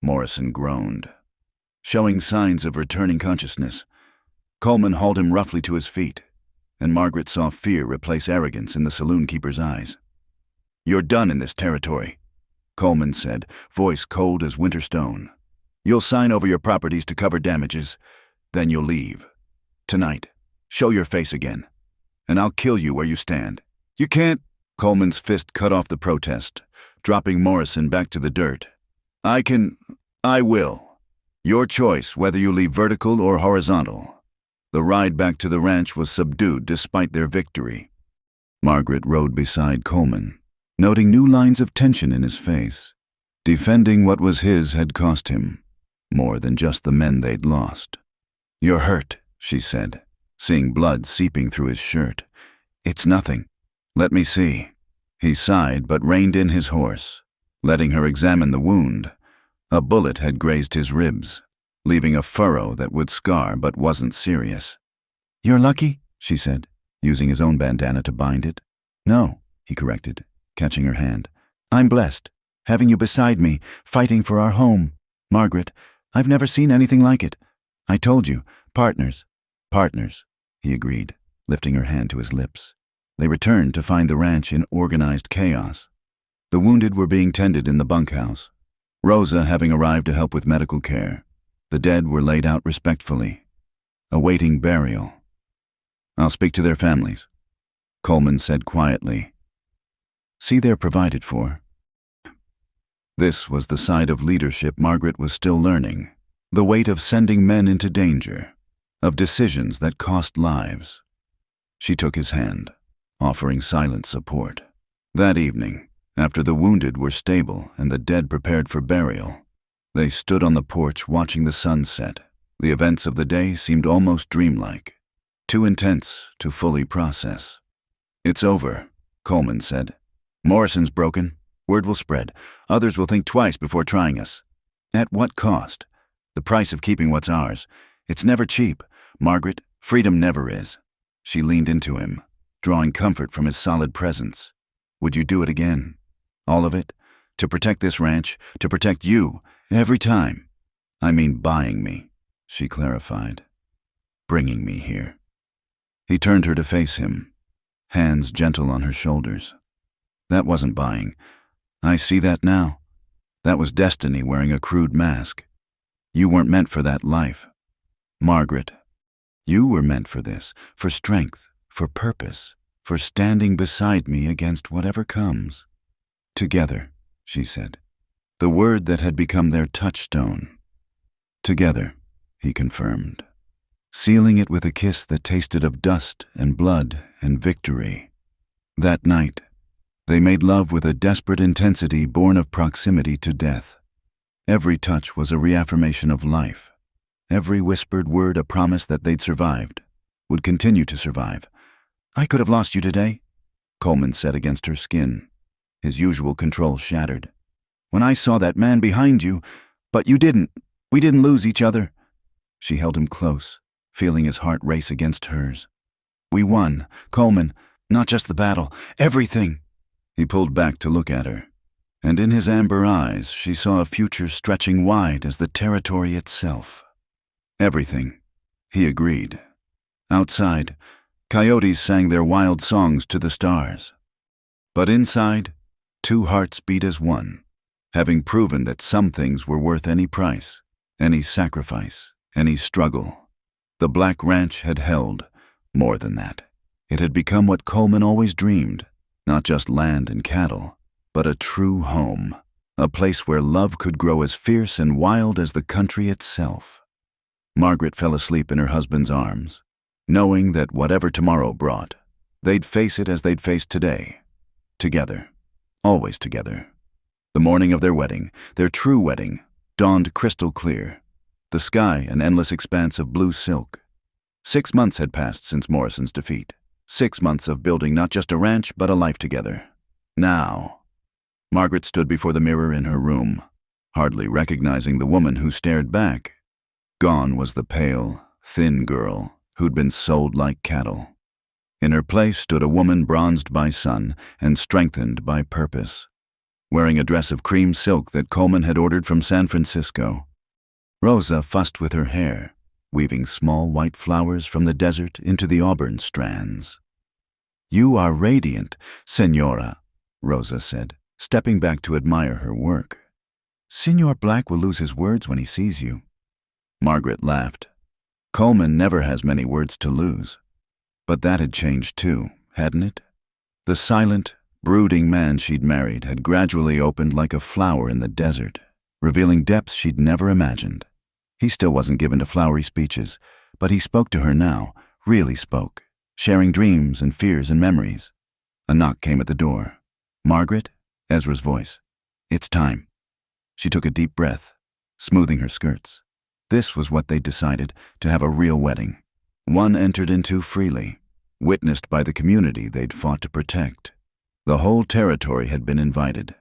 A: Morrison groaned, showing signs of returning consciousness. Coleman hauled him roughly to his feet, and Margaret saw fear replace arrogance in the saloon keeper's eyes. "You're done in this territory," Coleman said, voice cold as winter stone. "You'll sign over your properties to cover damages, then you'll leave. Tonight, show your face again, and I'll kill you where you stand." "You can't." Coleman's fist cut off the protest, dropping Morrison back to the dirt. I will. Your choice whether you leave vertical or horizontal." The ride back to the ranch was subdued despite their victory. Margaret rode beside Coleman, noting new lines of tension in his face. Defending what was his had cost him more than just the men they'd lost. "You're hurt," she said, seeing blood seeping through his shirt. "It's nothing." "Let me see." He sighed but reined in his horse, letting her examine the wound. A bullet had grazed his ribs, leaving a furrow that would scar but wasn't serious. "You're lucky," she said, using his own bandana to bind it. "No," he corrected, catching her hand. "I'm blessed, having you beside me, fighting for our home. Margaret, I've never seen anything like it. I told you, partners." "Partners," he agreed, lifting her hand to his lips. They returned to find the ranch in organized chaos. The wounded were being tended in the bunkhouse, Rosa having arrived to help with medical care. The dead were laid out respectfully, awaiting burial. "I'll speak to their families," Coleman said quietly. "See they're provided for." This was the side of leadership Margaret was still learning, the weight of sending men into danger, of decisions that cost lives. She took his hand, offering silent support. That evening, after the wounded were stable and the dead prepared for burial, they stood on the porch watching the sun set. The events of the day seemed almost dreamlike, too intense to fully process. "It's over," Coleman said. "Morrison's broken. Word will spread. Others will think twice before trying us." "At what cost?" "The price of keeping what's ours. It's never cheap. Margaret, freedom never is." She leaned into him, drawing comfort from his solid presence. "Would you do it again? All of it? To protect this ranch? To protect you? Every time?" "I mean buying me," she clarified. bringing me here." He turned her to face him, hands gentle on her shoulders. "That wasn't buying. I see that now. That was destiny wearing a crude mask. You weren't meant for that life. Margaret, you were meant for this, for strength, for purpose, for standing beside me against whatever comes." "Together," she said, the word that had become their touchstone. "Together," he confirmed, sealing it with a kiss that tasted of dust and blood and victory. That night, they made love with a desperate intensity born of proximity to death. Every touch was a reaffirmation of life. Every whispered word a promise that they'd survived, would continue to survive. "I could have lost you today," Coleman said against her skin, his usual control shattered. "When I saw that man behind you, but you didn't. We didn't lose each other." She held him close, feeling his heart race against hers. "We won, Coleman, not just the battle, everything." He pulled back to look at her, and in his amber eyes she saw a future stretching wide as the territory itself. "Everything," he agreed. Outside, coyotes sang their wild songs to the stars. But inside, two hearts beat as one, having proven that some things were worth any price, any sacrifice, any struggle. The Black Ranch had held more than that. It had become what Coleman always dreamed, not just land and cattle, but a true home, a place where love could grow as fierce and wild as the country itself. Margaret fell asleep in her husband's arms, knowing that whatever tomorrow brought, they'd face it as they'd faced today. Together. Always together. The morning of their wedding, their true wedding, dawned crystal clear, the sky an endless expanse of blue silk. 6 months had passed since Morrison's defeat. 6 months of building not just a ranch, but a life together. Now, Margaret stood before the mirror in her room, hardly recognizing the woman who stared back. Gone was the pale, thin girl who'd been sold like cattle. In her place stood a woman bronzed by sun and strengthened by purpose, wearing a dress of cream silk that Coleman had ordered from San Francisco. Rosa fussed with her hair, weaving small white flowers from the desert into the auburn strands. "You are radiant, Senora," Rosa said, stepping back to admire her work. "Senor Black will lose his words when he sees you." Margaret laughed. Coleman never has many words to lose. But that had changed too, hadn't it? The silent, brooding man she'd married had gradually opened like a flower in the desert, revealing depths she'd never imagined. He still wasn't given to flowery speeches, but he spoke to her now, really spoke, sharing dreams and fears and memories. A knock came at the door. "Margaret?" Ezra's voice. "It's time." She took a deep breath, smoothing her skirts. This was what they'd decided, to have a real wedding. One entered into freely, witnessed by the community they'd fought to protect. The whole territory had been invited,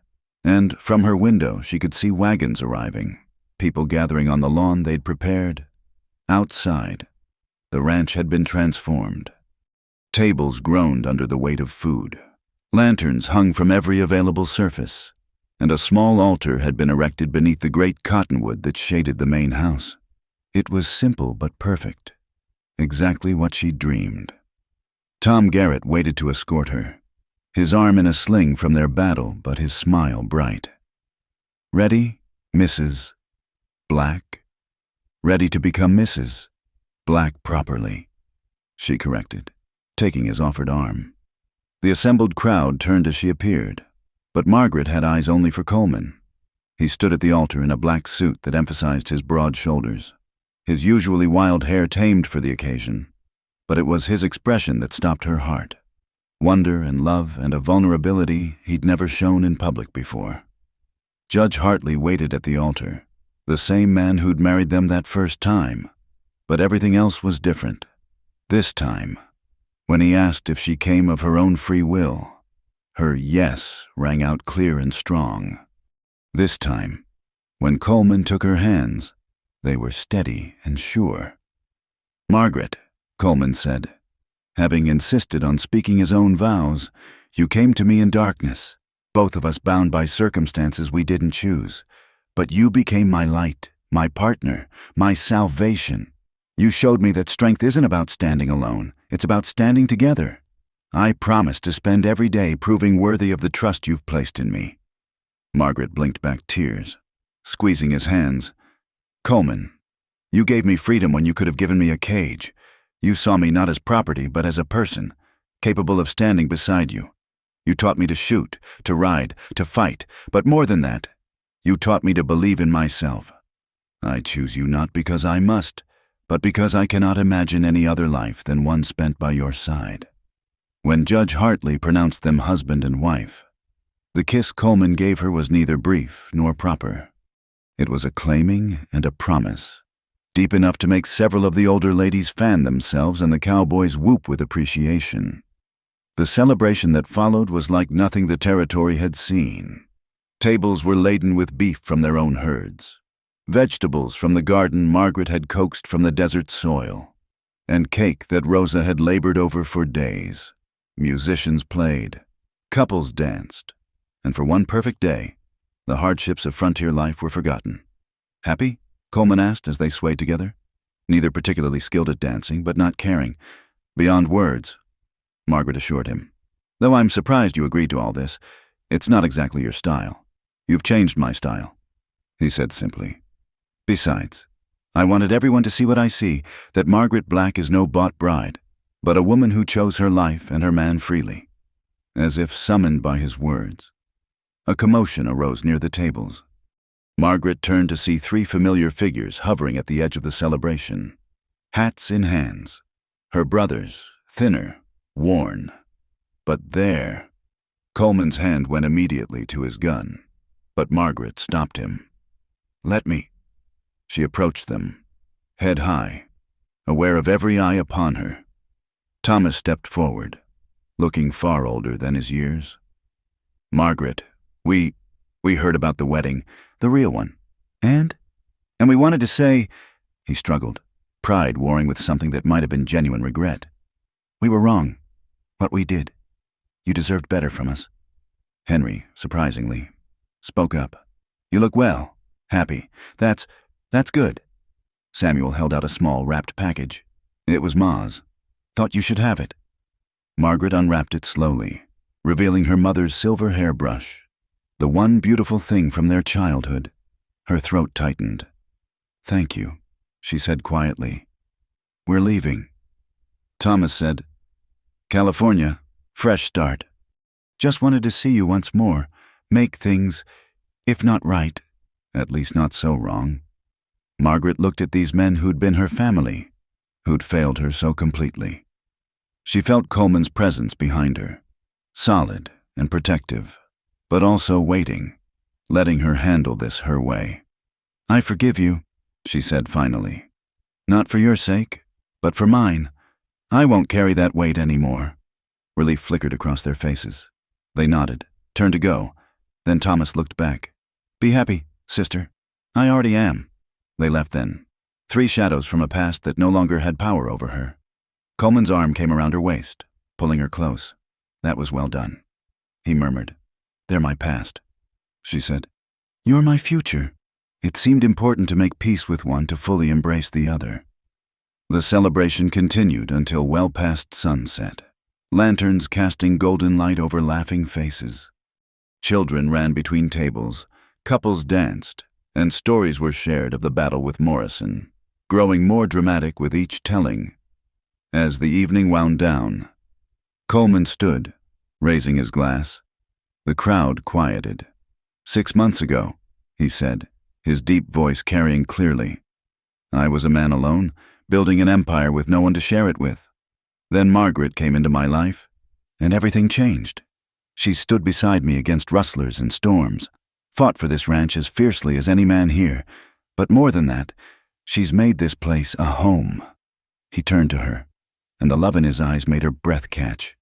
A: and from her window she could see wagons arriving, people gathering on the lawn they'd prepared. Outside, the ranch had been transformed. Tables groaned under the weight of food. Lanterns hung from every available surface, and a small altar had been erected beneath the great cottonwood that shaded the main house. It was simple but perfect. Exactly what she'd dreamed. Tom Garrett waited to escort her, his arm in a sling from their battle, but his smile bright. "Ready, Mrs. Black?" "Ready to become Mrs. Black properly," she corrected, taking his offered arm. The assembled crowd turned as she appeared, but Margaret had eyes only for Coleman. He stood at the altar in a black suit that emphasized his broad shoulders, his usually wild hair tamed for the occasion, but it was his expression that stopped her heart. Wonder and love and a vulnerability he'd never shown in public before. Judge Hartley waited at the altar, the same man who'd married them that first time, but everything else was different. This time, when he asked if she came of her own free will, her yes rang out clear and strong. This time, when Coleman took her hands, they were steady and sure. "Margaret," Coleman said, having insisted on speaking his own vows, "you came to me in darkness, both of us bound by circumstances we didn't choose, but you became my light, my partner, my salvation. You showed me that strength isn't about standing alone. It's about standing together. I promise to spend every day proving worthy of the trust you've placed in me." Margaret blinked back tears, squeezing his hands. "Coleman, you gave me freedom when you could have given me a cage. You saw me not as property, but as a person, capable of standing beside you. You taught me to shoot, to ride, to fight, but more than that, you taught me to believe in myself. I choose you not because I must, but because I cannot imagine any other life than one spent by your side." When Judge Hartley pronounced them husband and wife, the kiss Coleman gave her was neither brief nor proper. It was a claiming and a promise, deep enough to make several of the older ladies fan themselves and the cowboys whoop with appreciation. The celebration that followed was like nothing the territory had seen. Tables were laden with beef from their own herds, vegetables from the garden Margaret had coaxed from the desert soil, and cake that Rosa had labored over for days. Musicians played, couples danced, and for one perfect day, the hardships of frontier life were forgotten. "Happy?" Coleman asked as they swayed together. Neither particularly skilled at dancing, but not caring. "Beyond words," Margaret assured him. "Though I'm surprised you agreed to all this. It's not exactly your style. You've changed my style," he said simply. "Besides, I wanted everyone to see what I see, that Margaret Black is no bought bride, but a woman who chose her life and her man freely." As if summoned by his words, a commotion arose near the tables. Margaret turned to see 3 familiar figures hovering at the edge of the celebration, hats in hands. Her brothers, thinner, worn. But there, Coleman's hand went immediately to his gun, but Margaret stopped him. "Let me." She approached them, head high, aware of every eye upon her. Thomas stepped forward, looking far older than his years. "Margaret, we heard about the wedding, the real one. And we wanted to say," he struggled, pride warring with something that might have been genuine regret. "We were wrong. What we did. You deserved better from us." Henry, surprisingly, spoke up. "You look well, happy. That's good." Samuel held out a small wrapped package. "It was Ma's. Thought you should have it." Margaret unwrapped it slowly, revealing her mother's silver hairbrush, the one beautiful thing from their childhood. Her throat tightened. "Thank you," she said quietly. "We're leaving." Thomas said, "California, fresh start. Just wanted to see you once more, make things, if not right, at least not so wrong." Margaret looked at these men who'd been her family, who'd failed her so completely. She felt Coleman's presence behind her, solid and protective, but also waiting, letting her handle this her way. "I forgive you," she said finally. "Not for your sake, but for mine. I won't carry that weight anymore." Relief flickered across their faces. They nodded, turned to go. Then Thomas looked back. "Be happy, sister. I already am." They left then, 3 shadows from a past that no longer had power over her. Coleman's arm came around her waist, pulling her close. "That was well done," he murmured. "They're my past," she said. "You're my future." It seemed important to make peace with one to fully embrace the other. The celebration continued until well past sunset, lanterns casting golden light over laughing faces. Children ran between tables, couples danced, and stories were shared of the battle with Morrison, growing more dramatic with each telling. As the evening wound down, Coleman stood, raising his glass. The crowd quieted. "6 months ago," he said, his deep voice carrying clearly, "I was a man alone, building an empire with no one to share it with. Then Margaret came into my life, and everything changed. She stood beside me against rustlers and storms, fought for this ranch as fiercely as any man here, but more than that, she's made this place a home." He turned to her, and the love in his eyes made her breath catch.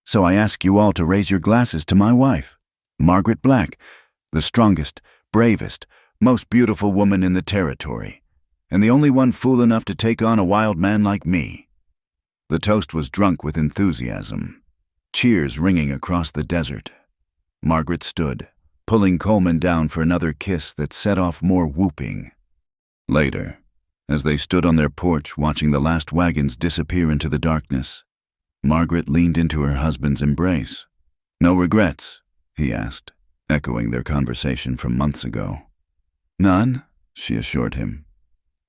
A: "So I ask you all to raise your glasses to my wife, Margaret Black, the strongest, bravest, most beautiful woman in the territory, and the only one fool enough to take on a wild man like me." The toast was drunk with enthusiasm, cheers ringing across the desert. Margaret stood, pulling Coleman down for another kiss that set off more whooping. Later, As they stood on their porch watching the last wagons disappear into the darkness, Margaret leaned into her husband's embrace. "No regrets?" he asked, echoing their conversation from months ago. "None," she assured him.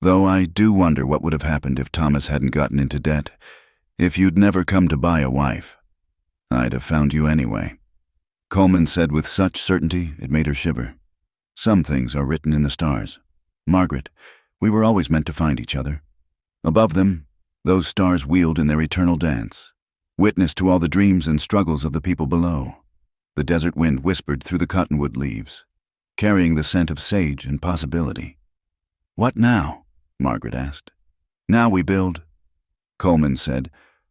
A: "Though I do wonder what would have happened if Thomas hadn't gotten into debt. If you'd never come to buy a wife, I'd have found you anyway." Coleman said with such certainty it made her shiver. "Some things are written in the stars. Margaret, we were always meant to find each other. Above them, those stars wheeled in their eternal dance, witness to all the dreams and struggles of the people below. The desert wind whispered through the cottonwood leaves, carrying the scent of sage and possibility." "What now?" Margaret asked. "Now we build," Coleman said.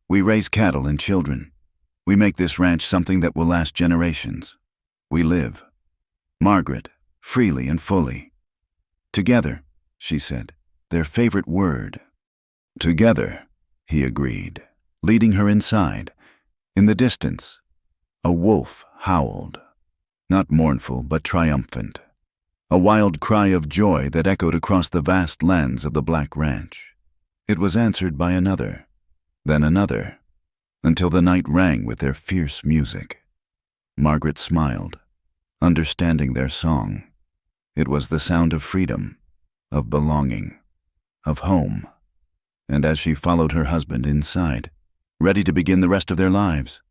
A: "We raise cattle and children. We make this ranch something that will last generations. We live. Margaret, freely and fully. Together," she said, their favorite word. "Together," he agreed, leading her inside. In the distance, a wolf howled, not mournful but triumphant, a wild cry of joy that echoed across the vast lands of the Black Ranch. It was answered by another, then another, until the night rang with their fierce music. Margaret smiled, understanding their song. It was the sound of freedom, of belonging, of home. And as she followed her husband inside, ready to begin the rest of their lives,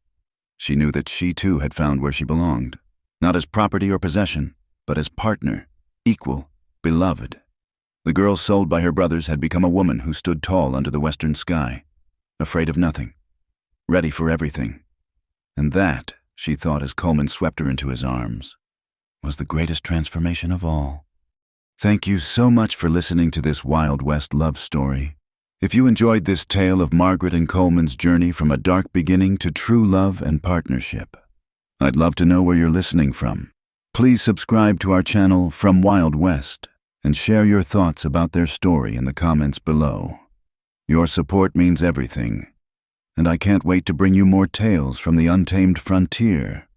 A: she knew that she too had found where she belonged, not as property or possession, but as partner, equal, beloved. The girl sold by her brothers had become a woman who stood tall under the western sky, afraid of nothing, ready for everything. And that, she thought as Coleman swept her into his arms, was the greatest transformation of all. Thank you so much for listening to this Wild West love story. If you enjoyed this tale of Margaret and Coleman's journey from a dark beginning to true love and partnership, I'd love to know where you're listening from. Please subscribe to our channel From Wild West and share your thoughts about their story in the comments below. Your support means everything, and I can't wait to bring you more tales from the untamed frontier.